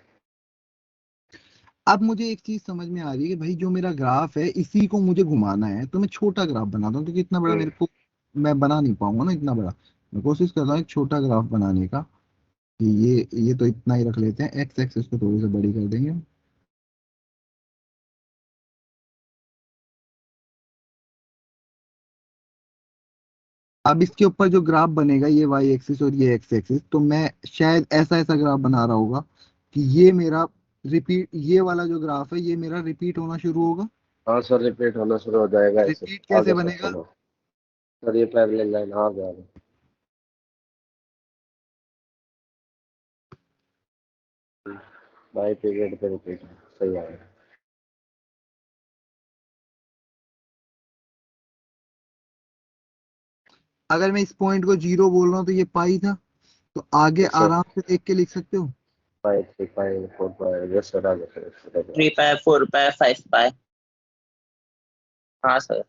अब मुझे एक चीज समझ में आ रही है कि भाई जो मेरा ग्राफ है इसी को मुझे घुमाना है, तो मैं छोटा ग्राफ बनाता हूँ, क्योंकि इतना बड़ा मेरे को मैं बना नहीं पाऊंगा ना इतना बड़ा। मैं कोशिश कर रहा हूँ एक छोटा ग्राफ बनाने का, कि ये तो इतना ही रख लेते हैं, एक्स एक्सिस को थोड़ी सी बड़ी कर देंगे। अब इसके ऊपर जो ग्राफ बनेगा, ये वाई एक्सिस और ये एक्स एक्सिस, तो मैं शायद ऐसा ऐसा ग्राफ बना रहा होगा कि ये मेरा रिपीट, ये वाला जो ग्राफ है ये मेरा रिपीट होना शुरू होगा। हाँ सर रिपीट होना शुरू हो जाएगा ऐसे। रिपीट आ कैसे गया सर बनेगा? चलो। सर ये पैरेलल लाइन आ गया। बाई पीरियड पे रिपीट सही आ गया। अगर मैं इस पॉइंट को 0 बोल रहा हूँ तो ये पाई था, तो आगे यस सर। आराम से देख के लिख सकते हो। 5 3 5 4 5 यस सर आ गया सर। 3π 4π 5π। हाँ सर।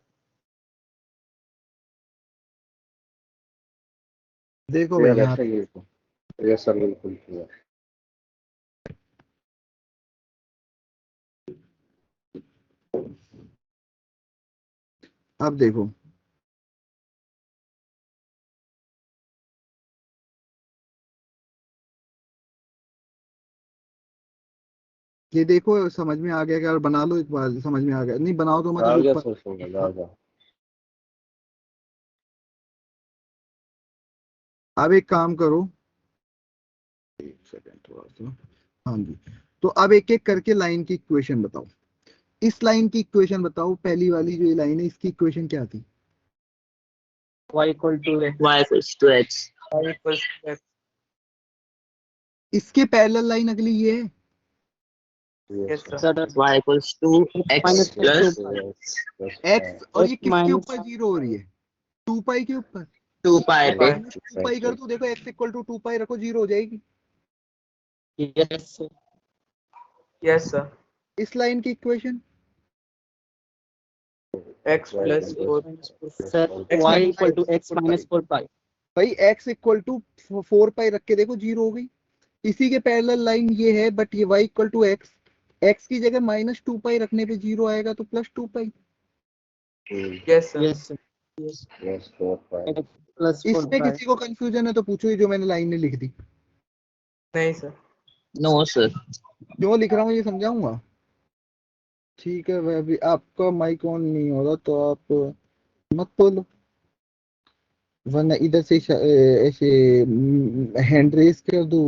देखो भाई क्लियर है यहाँ, सर ये तो। यस सर बिल्कुल क्लियर। अब देखो, ये देखो समझ में आ गया क्या? और बना लो एक बार, समझ में आ गया नहीं बनाओ तो आ मतलब गया ऊपर। सर समझ आ गया। अब एक काम करो, एक सेकंड थोड़ा सा, हाँ जी, तो अब एक एक करके लाइन की इक्वेशन बताओ। इस लाइन की इक्वेशन बताओ, पहली वाली जो ये लाइन है इसकी इक्वेशन क्या थी? y equal to x. y equals to x. y equals to x. इसके पैरेलल लाइन अगली ये है, Yes, sir. Sir, y equals to x minus plus x, और ये x किसके minus ऊपर जीरो हो रही है? 2 पाई के ऊपर। 2 pi पे माइनस 2 पाई कर दो, देखो x इक्वल टू 2 पाई रखो, जीरो हो जाएगी। yes sir. Yes, sir. इस लाइन की equation x plus 4. Sir, X y minus equal to x minus 4 pi. भाई x इक्वल टू 4 पाई रख के देखो, जीरो हो गई। इसी के पैरेलल लाइन ये है, बट ये y equal to x, x की जगह -2 पाई रखने पे जीरो आएगा, तो +2 पाई। Yes, sir. Yes sir. Yes. Yes, 4 pi. X plus 4 इसमें pi. किसी को कंफ्यूजन है तो पूछो, ये जो मैंने लाइन में लिख दी नहीं sir. no sir. क्यों लिख रहा हूँ ये समझाऊंगा। ठीक है भाई, अभी आपका माइक ऑन नहीं हो रहा तो आप मत बोलो, वरना इधर से ऐसे हैंड रेस कर दो।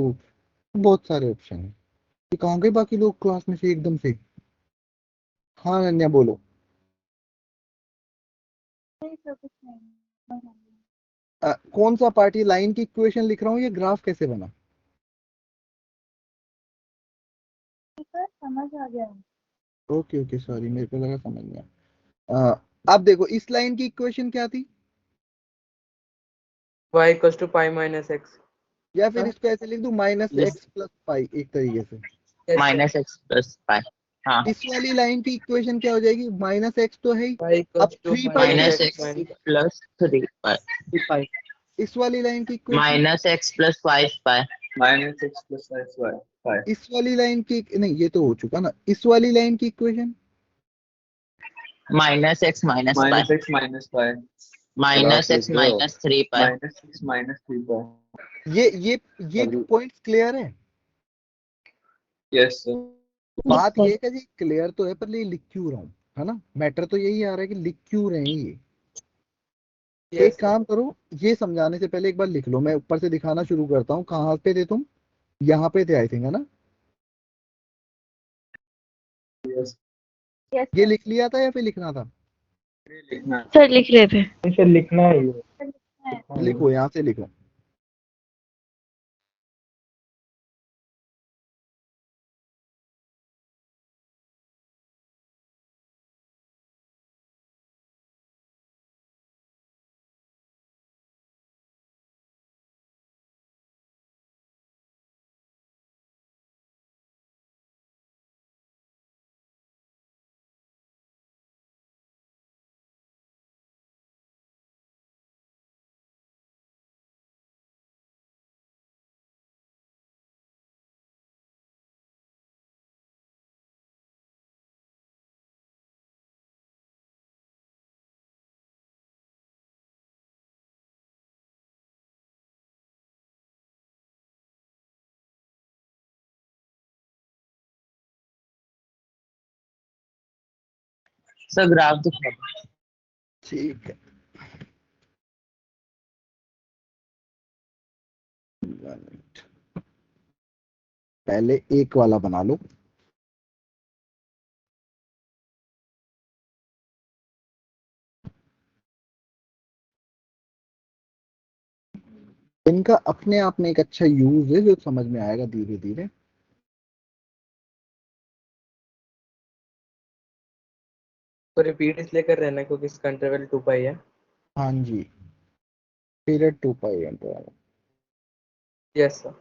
बहुत सारे ऑप्शन है। ये कहाँ गए बाकी लोग क्लास में से एकदम से? हाँ अनन्या बोलो। कौन सा पार्टी? लाइन की इक्वेशन लिख रहा हूँ, ये ग्राफ कैसे बना? समझ आ गया। ओके ओके सॉरी, मेरे को लगा समझ गया। अब देखो इस लाइन की इक्वेशन क्या थी? y equals to pi minus x. या फिर इसको ऐसे लिख दूं, -x प्लस पाई, एक तरीके से। Yes, sir. minus x plus pi. हाँ इस वाली लाइन की इक्वेशन क्या हो जाएगी? -x तो है ही, y अब equals to 3 pi minus minus x x minus. plus 3 pi. 3 pi. इस वाली लाइन की equation, minus x plus 5 pi. Minus x plus 5. इस वाली लाइन की नहीं, ये तो हो चुका ना। इस वाली लाइन की equation minus x minus pi. Minus x minus pi. minus Graph x is minus 3 pi. minus x minus 3 pi. ये पॉइंट्स क्लियर है? Yes, sir. बात ये है कि क्लियर तो है, पर ये लिख क्यों रहा हूँ, है ना? मैटर तो यही आ रहा है कि लिख क्यों रहे हैं ये। Yes, एक sir. काम करो, ये समझाने से पहले एक बार लिख लो, मैं ऊपर से दिखाना शुरू करता हूँ। कहाँ पे थे तुम? यहाँ पे थे आई थिंक, है ना? Yes. ये लिख लिया था या फिर लिखना था? लिखना सर लिख रहे थे। इसे लिखना है ये. लिखो, यहाँ से लिखो। सर ग्राफ दिखा दो। ठीक है, पहले एक वाला बना लो। इनका अपने आप में एक अच्छा यूज है जो समझ में आएगा धीरे धीरे। तो रिपीट इसलिए कर रहे हैं ना क्योंकि इसका इंटरवल 2 पाई है. हाँ जी, पीरियड 2 पाई इंटरवल। Yes, sir.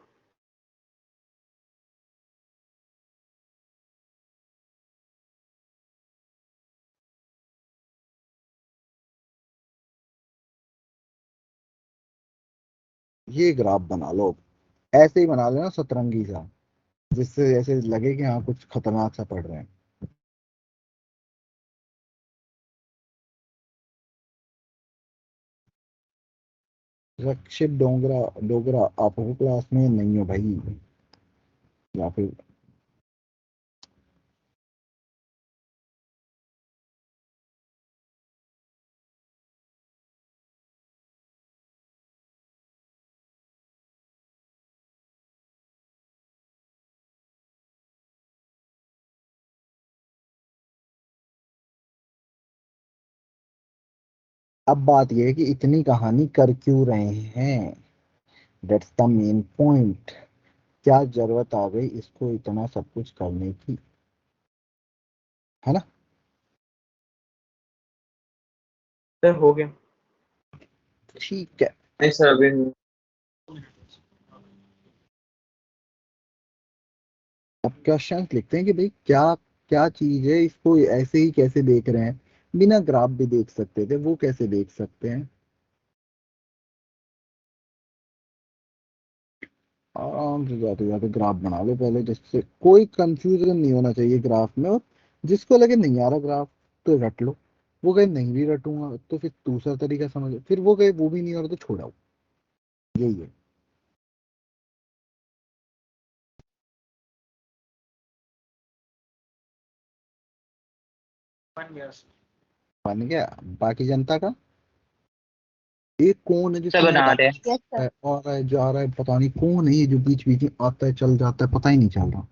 ये ग्राफ बना लो, ऐसे ही बना लेना सतरंगी सा, जिससे ऐसे लगे कि हाँ कुछ खतरनाक सा पढ़ रहे हैं। रक्षित डोगरा डोगरा, आप हो क्लास में? नहीं हो भाई, या फिर अब बात यह है कि इतनी कहानी कर क्यों रहे हैं, दैट्स द मेन पॉइंट। क्या जरूरत आ गई इसको इतना सब कुछ करने की, है ना? सर हो गया। ठीक है, नहीं सर अभी अब क्वेश्चन लिखते हैं कि भाई क्या क्या चीज है, इसको ऐसे ही कैसे देख रहे हैं, बिना ग्राफ भी देख सकते थे, वो कैसे देख सकते हैं। आराम से जाते जाते ग्राफ बना लो पहले, जिससे कोई कंफ्यूजन नहीं होना चाहिए ग्राफ में। और जिसको लगे नहीं आ रहा ग्राफ तो रट लो, वो कहे नहीं भी रटूंगा तो फिर दूसरा तरीका समझो, फिर वो कहे वो भी नहीं आ रहा तो छोड़ाओ, यही है। बन गया। बन गया? बाकी जनता का एक कौन है सब जिसको बना रहे यस सर। आ रहा है जा रहा है, पता नहीं कौन है ये जो बीच बीच में आता है चल जाता है, पता ही नहीं चल रहा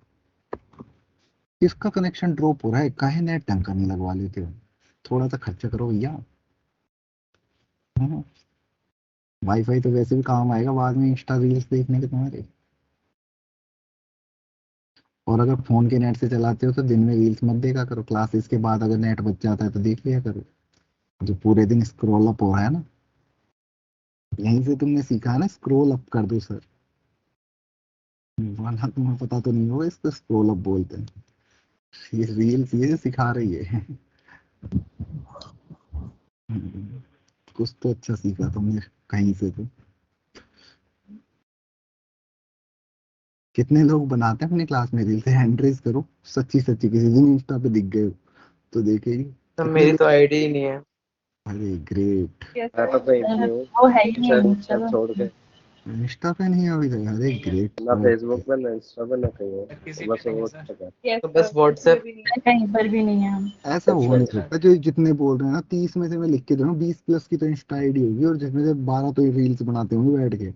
किसका कनेक्शन ड्रॉप हो रहा है। काहे नेट ढंग का नहीं लगवा लेते हो, थोड़ा सा खर्चा करो भैया। वाईफाई तो वैसे भी काम आएगा बाद में इंस्टा रील्स देखने के तुम्हारे। और अगर फोन के नेट से चलाते हो तो दिन में रील्स मत देखा करो, क्लासेस के बाद अगर नेट बच जाता है तो देख लिया करो। जो पूरे दिन स्क्रॉल अप हो रहा है ना, यहीं से तुमने सीखा है ना, स्क्रॉल अप कर दो सर, वरना तुम्हें पता तो नहीं होगा इसको स्क्रॉल अप बोलते हैं। ये रील्स ये सिखा रही है। कुछ तो अच्छा सीखा तुमने कहीं से तो। कितने लोग बनाते हैं अपनी क्लास में रील्स, हैंड रेज करो, सच्ची सच्ची किसी दिन इंस्टा पे दिख गए हो तो देखेगी सर कितने मेरी लोग। तो आईडी ही नहीं है। अरे ग्रेट, मैं तो कहीं भी हूँ, वो है ही नहीं सर इंस्टा सब पे। छोड़ के। इंस्टा पे नहीं है अभी तक? अरे ग्रेट। ना फेसबुक पे ना इंस्टा पे ना कहीं है, किसी तो पे बस नहीं है वो सर। तक है। यस तो सर, बस व्हाट्सएप। कहीं पर भी नहीं है हम। ऐसा हो नहीं अच्छा सकता, जो जितने बोल रहे हैं ना 30 में से मैं लिख के दे रहा हूँ 20 प्लस की तो इंस्टा आईडी होगी, और जिसमें से 12 तो रील्स बनाते होंगे बैठ के।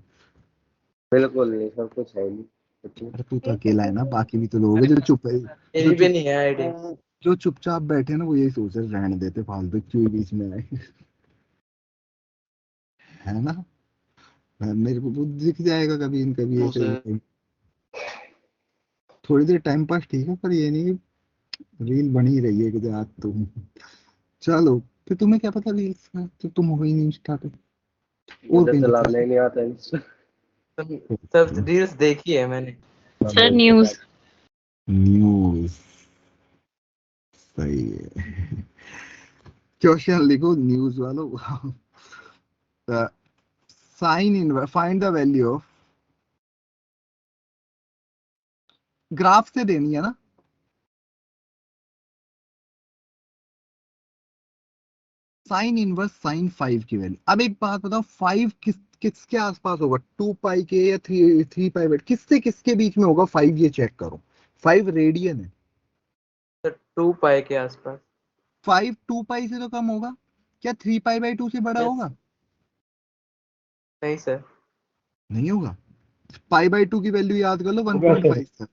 बिल्कुल नहीं, सब कुछ है ही नहीं कुछ नहीं। अरे तू तो अकेला है ना, बाकी भी तो लोग हैं जो चुप है, जो मेरी भी चुप नहीं है आईडी। जो चुपचाप बैठे हैं ना, वो यही सोच रहे रहने देते फालतू क्यों बीच में आए। है ना? मेरे को वो दिख जाएगा कभी न कभी ऐसे ही। थोड़ी देर टाइम पास ठीक है, पर ये नहीं कि रील बनी रही है कि आज तुम। चलो, फिर तुम्हें क्या पता रील्स का, तो तुम हो ही नहीं इंस्टा पे, और मुझे कहीं दिख चलाना रहा ही नहीं आता इंस्टा। सब रील्स देखी है मैंने। Sir news. है। न्यूज सही है। क्वेश्चन लिखो न्यूज वालों। साइन इन find the value of, graph से देनी है ना। साइन इनवर्स साइन 5 की वैल्यू। अब एक बात बताओ, 5 किसके आसपास होगा, 2 पाई के या 3 पाई, किससे किसके बीच में होगा 5, ये चेक करो। 5 रेडियन है, सर 2 पाई के आसपास। 5 2 पाई से तो कम होगा, क्या 3 पाई/2 से बड़ा यस। होगा? नहीं सर। नहीं होगा। पाई/2 की वैल्यू याद कर लो, होगा सर, 1.5 तक।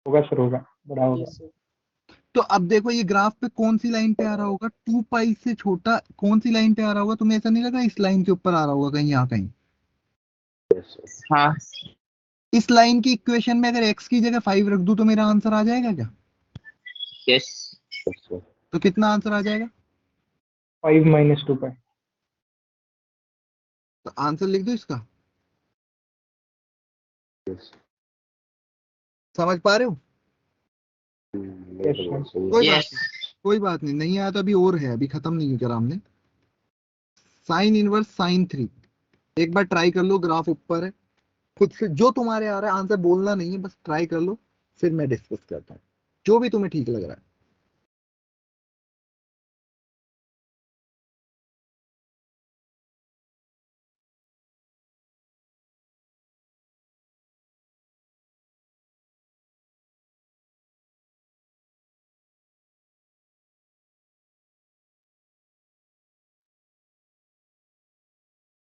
होगा सर, होगा, बड़ा होगा। Yes sir. तो अब देखो ये ग्राफ पे कौन सी लाइन पे आ रहा होगा, 2 पाई से छोटा कौन सी लाइन पे आ रहा होगा, तुम्हें ऐसा नहीं लगा इस लाइन के ऊपर आ रहा होगा कहीं, यहाँ कहीं? हाँ इस लाइन की इक्वेशन में अगर x की जगह 5 रख दूं तो मेरा आंसर आ जाएगा क्या? यस तो कितना आंसर आ जाएगा? 5 - 2 पाई। तो आंसर लिख दो इसका, समझ पा रहे हो? Yes sir. कोई बात यस नहीं, कोई बात नहीं, नहीं आया तो अभी और है, अभी खत्म नहीं करा हमने। साइन इनवर्स साइन 3, एक बार ट्राई कर लो, ग्राफ ऊपर है, खुद से जो तुम्हारे आ रहा है, आंसर बोलना नहीं है, बस ट्राई कर लो, फिर मैं डिस्कस करता हूँ जो भी तुम्हें ठीक लग रहा है।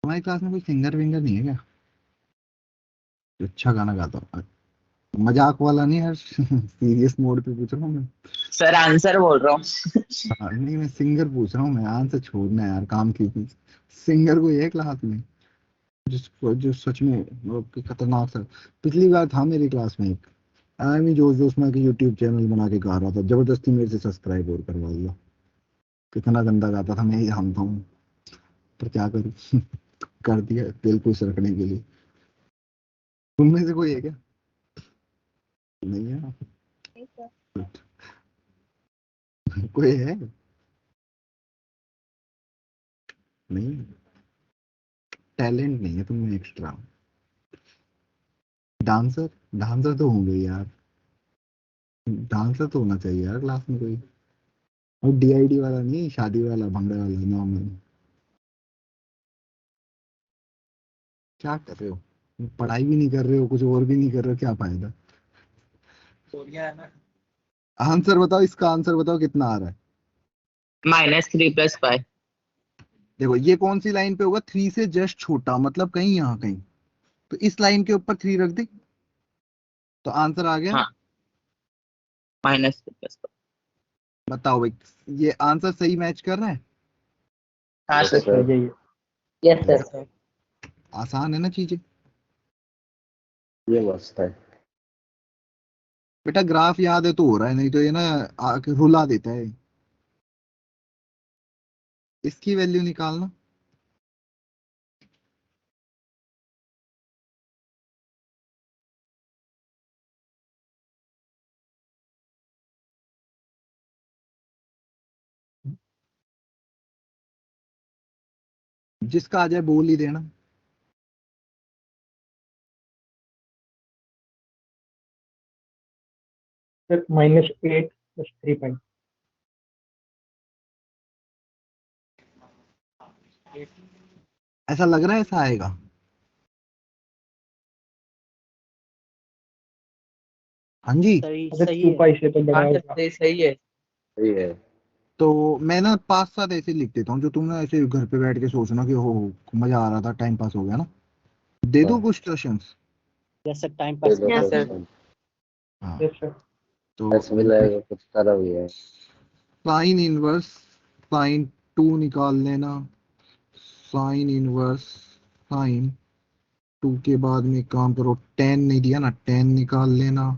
तुम्हारी क्लास में कोई सिंगर विंगर नहीं है क्या, जो अच्छा गाना गाता हो? मजाक वाला नहीं है, सीरियस मोड पे पूछ रहा हूँ मैं। सर आंसर बोल रहा हूँ। हाँ, नहीं मैं सिंगर पूछ रहा हूँ, मैं आंसर छोड़ना है यार, काम की चीज। सिंगर कोई है क्लास में जिसको जो सच में वो खतरनाक सा। पिछली बार था मेरी क्लास में एक आमी जोश जोश में यूट्यूब चैनल बना के गा रहा था, जबरदस्ती मेरे से सब्सक्राइब और करवा दिया। कितना गंदा गाता था मैं ही जानता हूँ, पर क्या करूँ। कर दिया दिल खुश रखने के लिए। उनमें से कोई है क्या? नहीं है। कोई है? नहीं, टैलेंट नहीं है तुम में एक्स्ट्रा। डांसर, डांसर तो होंगे यार, डांसर तो होना चाहिए यार क्लास में कोई। और डीआईडी वाला नहीं, शादी वाला भंगड़े वाला नॉर्मल। क्या कर रहे हो? पढ़ाई भी नहीं कर रहे हो, कुछ और भी नहीं कर रहे हो, क्या फायदा? आंसर बताओ, इसका आंसर बताओ कितना आ रहा है। -3 + 5। देखो ये कौन सी लाइन पे होगा, 3 से जस्ट छोटा, मतलब कहीं यहाँ कहीं, तो इस लाइन के ऊपर 3 रख दे तो आंसर आ गया। हाँ, -3 + 5। बताओ भाई, ये आंसर सही मैच कर रहा है? हाँ yes sir. Sir. Yes Yes, sir. sir. आसान है ना चीजें। ये मस्त है। बेटा ग्राफ याद है तो हो रहा है, नहीं तो ये ना आके रुला देता है। इसकी वैल्यू निकालना। जिसका आ जाए बोल ही देना। -8 + 3 ऐसा लग रहा है ऐसा आएगा। हाँ जी। सही अगर सही 2 है। पाई से तो बड़ा हाँ सर, होगा। सही है। सही है। तो मैं ना 5-7 ऐसे लिख देता हूँ जो तुम ना ऐसे घर पे बैठ के सोचना कि हो मजा आ रहा था, टाइम पास हो गया ना। दे दो हाँ, कुछ क्वेश्चंस। जैसे टाइम दे पास दो Yes, करना। sir. क्वेश्चन। हाँ, यस सर। तो ऐसे भी लगेगा कुछ करा भी है। साइन इनवर्स साइन 2 निकाल लेना। साइन इनवर्स साइन 2 के बाद में एक काम करो, 10 नहीं दिया ना, 10 निकाल लेना।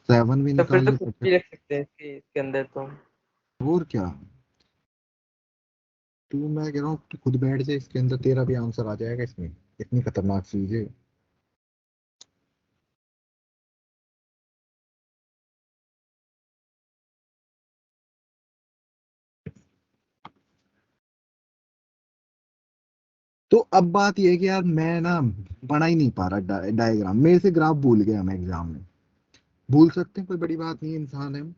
7 भी तो फिर निकाल तो ले कुछ तो भी रख सकते हैं इसके अंदर तो। और क्या। तू, मैं कह रहा हूँ तू खुद बैठ जाए इसके अंदर, तेरा भी आंसर आ जाएगा इसमें। इतनी खतरनाक चीज है। तो अब बात यह है कि यार मैं ना बना ही नहीं पा रहा डायग्राम, मेरे से ग्राफ भूल गया मैं एग्जाम में। भूल सकते हैं, कोई बड़ी बात नहीं है, इंसान है हम।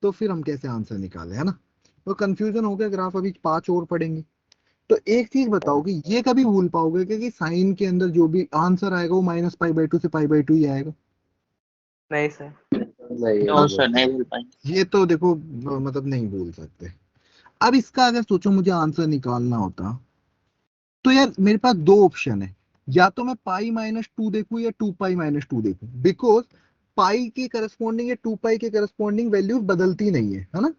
तो फिर हम कैसे आंसर निकाले, है ना? तो कंफ्यूजन हो गया, ग्राफ अभी 5 और पढ़ेंगे। तो एक चीज बताओ कि ये कभी भूल पाओगे कि साइन के अंदर जो भी आंसर आएगा वो -π/2 से π/2 ही आएगा? नहीं सर। नहीं ये नो नहीं सर, बोल नहीं सकते। बोल पाएंगे। ये तो देखो मतलब नहीं भूल सकते। अब इसका अगर सोचो मुझे आंसर निकालना होता, तो यार मेरे पास दो ऑप्शन है। या तो मैं π-2 देखूं या 2π-2 देखूं, बिकॉज पाई के करस्पॉन्डिंग या 2π के करस्पॉन्डिंग वैल्यूज बदलती नहीं है ना?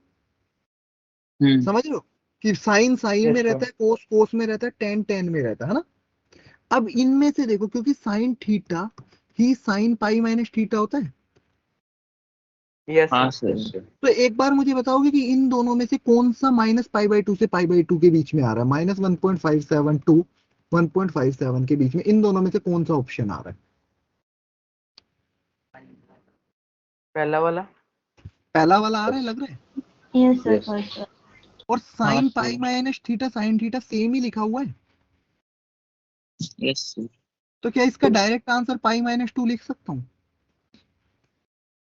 समझ लो कि साइन साइन में यस रहता सर। है, कोस कोस में रहता है, टेन टेन में रहता है ना? अब इनमें से देखो, क्योंकि साइन थीटा ही साइन π-θ होता है। यस हाँ सर। Yes sir. सर। तो एक बार मुझे बताओगे कि इन दोनों में से कौन सा -π/2 से π/2 के बीच में आ रहा है, -1.57 टू 1.57 के बीच में, इन दोनों में से कौन सा ऑप्शन आ रहा है? पहला वाला। पहला वाला आ रहा है, लग रहा है। Yes sir, yes. फर्स्ट। और हाँ sine sir. π-θ sine theta same ही लिखा हुआ है। Yes sir. तो क्या इसका डायरेक्ट आंसर π-2 लिख सकता हूँ?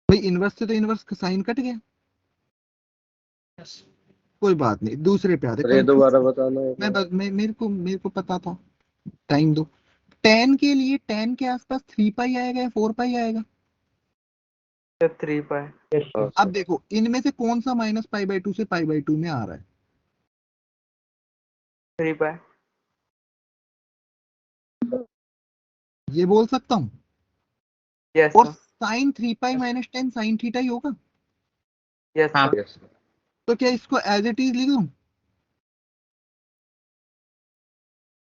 भाई इनवर्स से तो इनवर्स साइन कट गया। कोई बात नहीं, दूसरे पे आते। पर ये दोबारा बताना है मैं क्या? मेरे को पता था। टाइम दो। टेन के लिए टेन के आसपास 3π आएगा या 4π आएगा? सर 3 पाई। यस हाँ सर। अब सर। देखो इनमें से कौन सा -π/2 से π/2 में आ रहा है? 3 पाई। ये बोल सकता हूँ। यस और सर। साइन 3π - 10 साइन थीटा ही होगा। यस हाँ। सर। Yes sir. तो क्या इसको एज इट इज लिख दूं?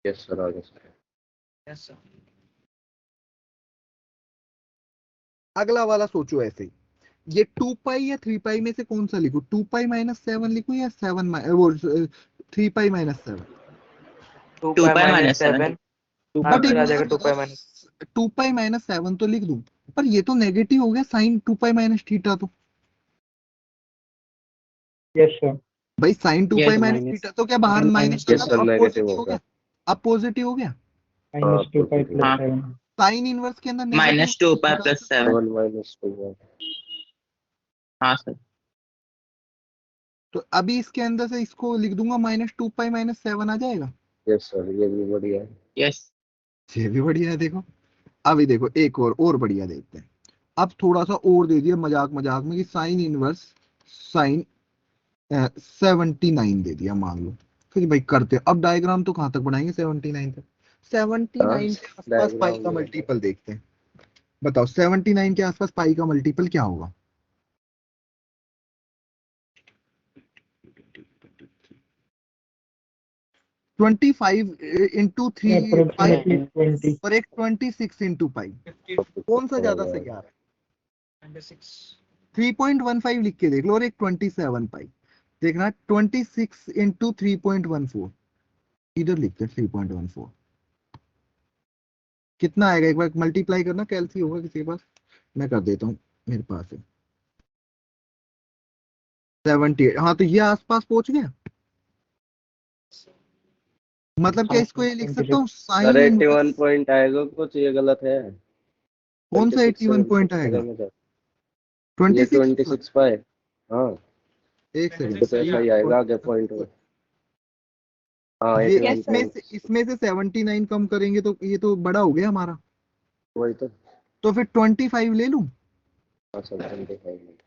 यस सर, आगे सर। Yes sir. अगला वाला सोचो ऐसे ही, ये 2 पाई या 3 पाई में से कौन सा लिखूं? 2 पाई माइनस 7 लिखूं या 7 वो 3 pi minus 7? 2 2 pi pi minus -7 7 but answer एक आ जाएगा बात 2 पाई बताओ, माइनस। 2 पाई माइनस 7 तो लिख दूं, पर ये तो नेगेटिव हो गया साइन 2 पाई माइनस थीटा। तो यस सर। भाई sine 2 Yes, pi minus minus theta तो क्या बाहर माइनस यस सर, अब नेगेटिव पॉजिटिव हो होगा। गया? अब पॉजिटिव हो गया। माइनस 2 पाई प्लस हाँ। 7। साइन इनवर्स के अंदर नेगेटिव -2 पाई + 7। 7 माइनस 2। हाँ सर। तो अभी इसके अंदर से इसको लिख दूंगा -2 पाई माइनस 7 आ जाएगा। यस सर, ये भी बढ़िया है। यस। ये भी बढ़िया है। देखो अभी देखो एक और बढ़िया देखते हैं। अब थोड़ा सा और दे दिया मजाक मजाक में कि साइन इनवर्स साइन 79 दे दिया मान लो। फिर भाई करते हैं। अब डायग्राम तो कहां तक बनाएंगे? 79 तक। 79 के आसपास पाई का मल्टीपल देखते हैं। बताओ 79 के आसपास पाई का मल्टीपल क्या होगा? ट्वेंटी 25 इंटू 3 पाई अप्रोक्सीमेटली 20। और एक 26 इंटू पाई। कौन सा ज्यादा सही आ रहा है? 26। 3.15 लिख के देख लो और एक 27 पाई। देखना 26 इंटू 3.14 इधर लिखते 3.14 कितना आएगा? एक बार मल्टीप्लाई करना। कैलसी होगा किसी के पास? मैं कर देता हूँ, मेरे पास है 78। हाँ तो ये आसपास पहुंच गया। मतलब क्या इसको ये लिख सकता हूँ सर साइन 81 पॉइंट आएगा कुछ, ये गलत है। कौन सा 26 81 पॉइंट आएगा? करेंगे सर। ये 26। 26 पाए। हाँ, एक सेकंड। कुछ ऐसा ही आएगा आगे पॉइंट में। हाँ, ये 81 इसमें से 79 कम करेंगे तो ये तो बड़ा हो गया हमारा। वही तो फिर 25 ले लूं। हाँ सर, 25।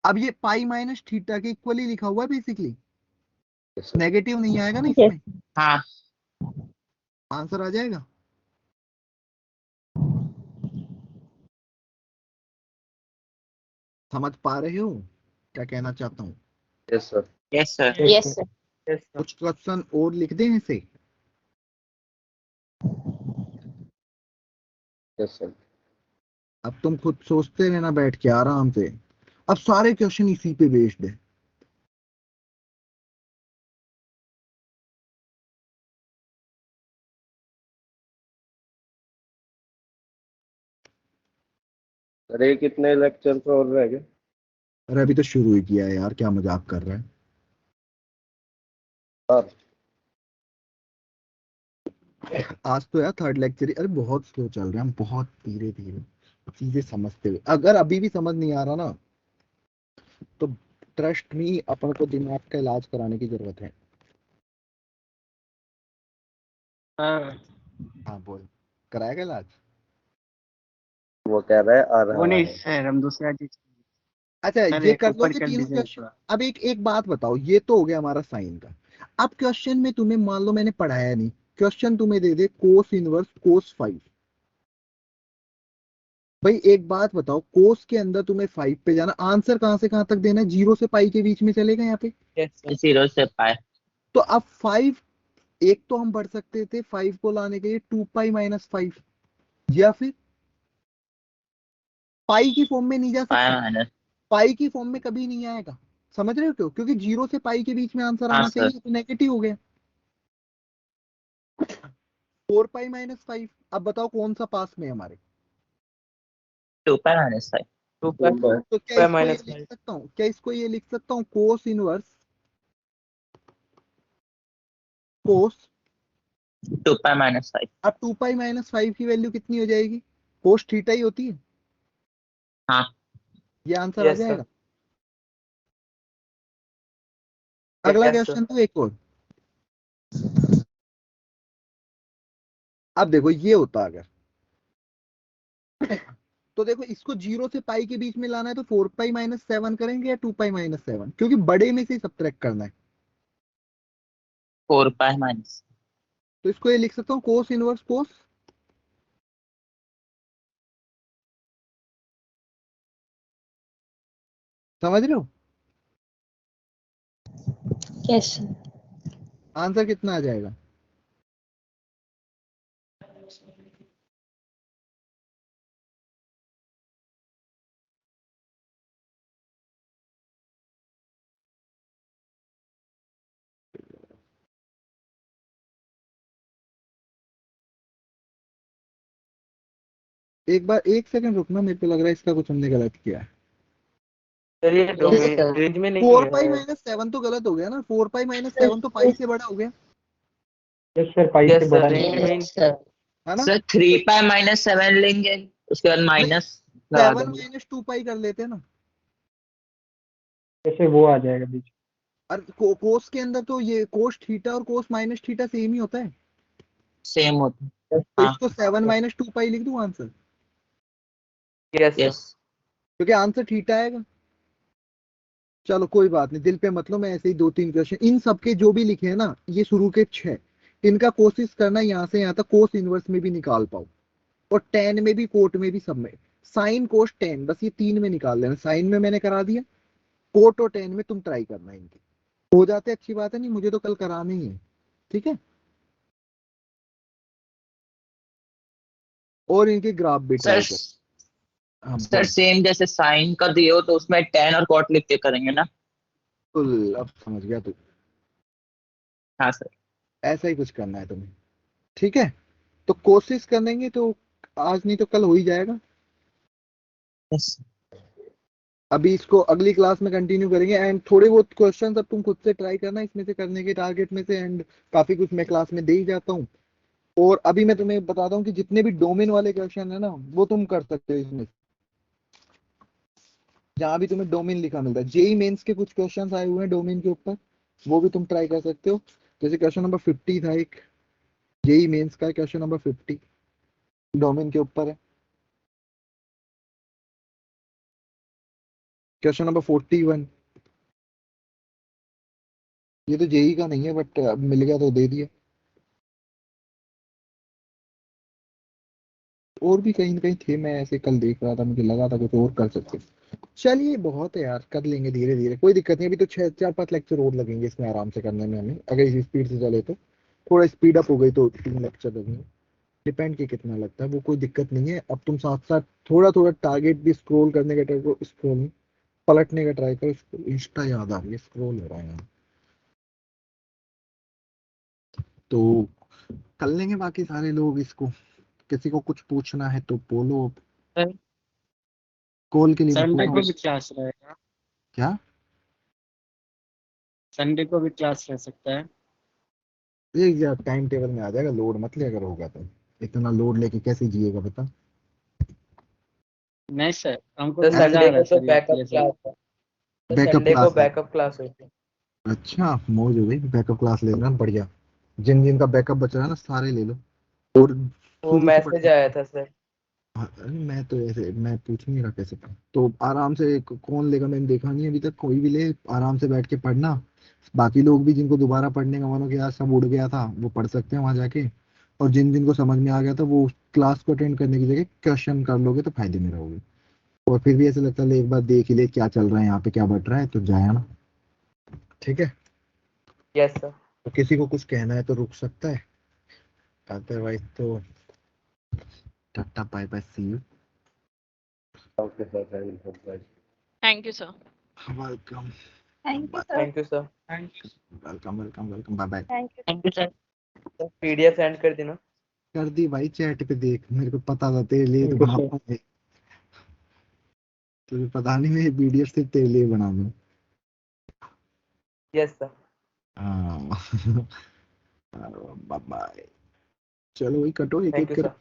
अब ये पाई माइनस थीटा के इक्वली लिखा हुआ है बेसिकली। Yes sir. नेगेटिव नहीं आएगा ना इसमें? हाँ। आंसर आ जाएगा। समझ पा रहे हो क्या कहना चाहता हूँ? Yes sir. Yes sir. Yes sir. Yes sir. कुछ क्वेश्चन और लिख दें इसे। Yes sir. अब तुम खुद सोचते रहना बैठ के आराम से। अब सारे क्वेश्चन इसी पे बेस्ड है। सर ये कितने लेक्चर और रह गए? अरे अभी तो शुरू ही किया है यार, क्या मजाक कर रहा है? सर आज तो यार थर्ड लेक्चर। अरे बहुत स्लो चल रहे हैं हम, बहुत धीरे धीरे चीजें समझते हुए। अगर अभी भी समझ नहीं आ रहा ना तो ट्रस्ट मी, अपन को दिमाग का इलाज कराने की जरूरत है। हाँ बोल, कराएगा इलाज? वो कह रहा है आ रहा है। सर हम दूसरा चीज। अच्छा सर, ये एक कर ऊपर लोगे कर तीनों दीजिए क्वेश्चन। थोड़ा। अब एक बात बताओ, ये तो हो गया हमारा साइन का। अब क्वेश्चन में तुम्हें मान लो मैंने पढ़ाया नहीं, क्वेश्चन तुम्हें दे दे कोस इनवर्स कोस 5। भाई एक बात बताओ, कोस के अंदर तुम्हें 5 पे जाना, आंसर कहां से कहां तक देना है? 0 से पाई के बीच में चलेगा यहाँ पे। Yes sir. 0 से पाई। तो अब 5, एक तो हम बढ़ सकते थे 5 को लाने के लिए 2 पाई माइनस 5, या फिर पाई की फॉर्म में नहीं जा पाई सकते। माइनस। पाई की फॉर्म में कभी नहीं आएगा। समझ रहे हो क्यों? क्योंकि 0 से पाई के बीच में आंसर हाँ आना सर। चाहिए, तो नेगेटिव हो गया। 4 पाई माइनस 5। अब बताओ कौन सा पास में है हमारे? 2 पाई -5। 2 पाई तो क्या इसको ये माइनस लिख 5। सकता हूँ? क्या इसको ये लिख सकता हूँ? कोस इनवर्स कोस। 2 पाई -5। अब 2 पाई माइनस 5 की वैल्यू कितनी हो जाएगी? कोस थीटा ही होती है। हाँ। ये आंसर आ यस जाएगा। सर। अगला यस सर। क्वेश्चन तो एक और। अब देखो ये होता अगर, तो देखो इसको 0 से पाई के बीच में लाना है तो 4 पाई माइनस 7 करेंगे या 2 पाई माइनस 7? क्योंकि बड़े में से सब्ट्रैक्ट करना है। 4 पाई माइनस। तो इसको ये लिख सकता हूँ कोस इनवर्स कोस। समझ रहे हो? यस आंसर कितना आ जाएगा? एक बार 1 सेकंड रुकना, मेरे को लग रहा है इसका कुछ हमने गलत किया है। सर ये Yes, sir. रेंज में नहीं 4 है। पाई माइनस 7 तो गलत हो गया ना, 4 पाई माइनस 7 तो पाई से बड़ा हो गया, यस सर, पाई यस से सर, बड़ा रेंज नहीं है। में यस सर है ना? सर 3 पाई -7 लेंगे, उसके बाद माइनस लगा 7 देंगे। माइनस 2 पाई कर लेते हैं ना। जैसे वो आ जाएगा बीच। और कोस के अंदर तो ये कोस थीटा और कोस माइनस थीटा सेम ही होता है, सेम होता है। तो हाँ इसको 7 माइनस 2 पाई लिख दूं आंसर, यस सर। यस। क्योंकि आंसर थीटा आएगा। चलो कोई बात नहीं, दिल पे मत लो, मैं ऐसे ही 2-3 क्वेश्चन इन सबके जो भी लिखे हैं ना, ये शुरू के 6, इनका कोशिश करना यहाँ से यहाँ तक कोस इनवर्स में भी निकाल पाओ, और टेन में भी, कोट में भी, सब में। साइन कोस टेन, बस ये 3 में निकाल लेना। साइन में मैंने करा दिया, कोट और टेन में तुम ट्राई करना, इनके हो जाते अच्छी बात है, नहीं मुझे तो कल कराने ही है, ठीक है? और इनके ग्राफ भी सर ट्राई कर। हाँ सर सेम जैसे साइन का दिए हो तो उसमें टेन और कॉट लिख के करेंगे ना? बिल्कुल, अब समझ गया तू। हाँ सर। ऐसा ही कुछ करना है तुम्हें, ठीक है? तो कोशिश करेंगे तो आज नहीं तो कल हो ही जाएगा। यस। अभी इसको अगली क्लास में कंटिन्यू करेंगे, एंड थोड़े बहुत क्वेश्चंस अब तुम खुद से ट्राई करना इसमें से करने के टारगेट में से, एंड काफी कुछ मैं क्लास में दे ही जाता हूँ। और अभी मैं तुम्हें बताता हूँ कि जितने भी डोमेन वाले क्वेश्चन है ना, वो तुम कर सकते हो इसमें, जहां भी तुम्हें डोमेन लिखा मिलता है। जेई मेंस के कुछ क्वेश्चंस आए हुए हैं डोमेन के ऊपर, वो भी तुम ट्राई कर सकते हो। जैसे क्वेश्चन नंबर 50 था एक, जेई मेंस का क्वेश्चन नंबर 50 डोमेन के ऊपर है। क्वेश्चन नंबर 41, ये तो जेई का नहीं है, बट अब मिल गया तो दे दिया। और भी कहीं ना कहीं थे, मैं ऐसे कल देख रहा था, मुझे लगा था कुछ और कर सकते। चलिए बहुत है यार, कर लेंगे धीरे धीरे, कोई दिक्कत नहीं। अभी तो 4-5 लेक्चर और लगेंगे इसमें आराम से करने में हमें, अगर इसी स्पीड से चले तो। थोड़ा स्पीड अप हो गई तो 3 लेक्चर लगेंगे, डिपेंड कि कितना लगता है, वो कोई दिक्कत नहीं है। अब तुम साथ साथ थोड़ा थोड़ा टारगेट भी स्क्रॉल करने का ट्राई करो, स्क्रॉल पलटने का ट्राई करो। इंस्टा याद आ रही है, स्क्रॉल हो रहा है यहाँ। तो कर लेंगे बाकी सारे लोग इसको। किसी को कुछ पूछना है तो बोलो, सर कॉल के लिए मैं संडे पूरा को भी क्लास रहेगा। क्या? संडे को भी क्लास रह सकता है। ये यार टाइम टेबल में आ जाएगा, लोड मत ले, अगर होगा तो। इतना लोड लेके कैसे जिएगा बता? नहीं सर, हमको तो तो मजा संडे आ रहा को है तो सर बैकअप ये सब। क्लास है। तो बैकअप संडे को क्लास है? बैकअप क्लास होती है। अच्छा मौज हो गई, बैकअप क्लास लेना बढ़िया। जिन जिन का बैकअप बच रहा है ना, सारे ले लो। और वो शुरू से मैसेज पढ़। आया था सर। हाँ, अरे मैं तो ऐसे मैं पूछ नहीं रहा कैसे पढ़, तो आराम से कौन लेगा, मैंने देखा नहीं अभी तक कोई भी ले, आराम से बैठ के पढ़ना। बाकी लोग भी जिनको दोबारा पढ़ने का मन हो कि यार सब उड़ गया था, वो पढ़ सकते हैं वहां जाके। और जिन जिनको समझ में आ गया था, वो क्लास को अटेंड करने की जगह क्वेश्चन कर लोगे तो फायदे में रहोगे। और फिर भी ऐसे लगता है ले एक बार देख ही ले क्या चल रहा है यहाँ पे, क्या बट रहा है, तो जाया ना। ठीक है? Yes sir. तो किसी को कुछ कहना है तो रुक सकता है, अदरवाइज तो टाटा bye bye, see you. Okay sir, thank you. Thank you, sir. Welcome. Thank you, sir. Thank you sir. Welcome welcome welcome, bye bye. Thank you. Thank you sir. PDF send कर देना। कर दी भाई, chat पे देख, मेरे को पता था तेरे लिए तो बना पाऊंगे, तुझे पता नहीं मैं पीडीएफ सिर्फ तेरे लिए बना दूं। Yes sir. हाँ बाय बाय। चलो वही कटो एक थैंक एक यू कर। सर।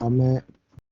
अब मैं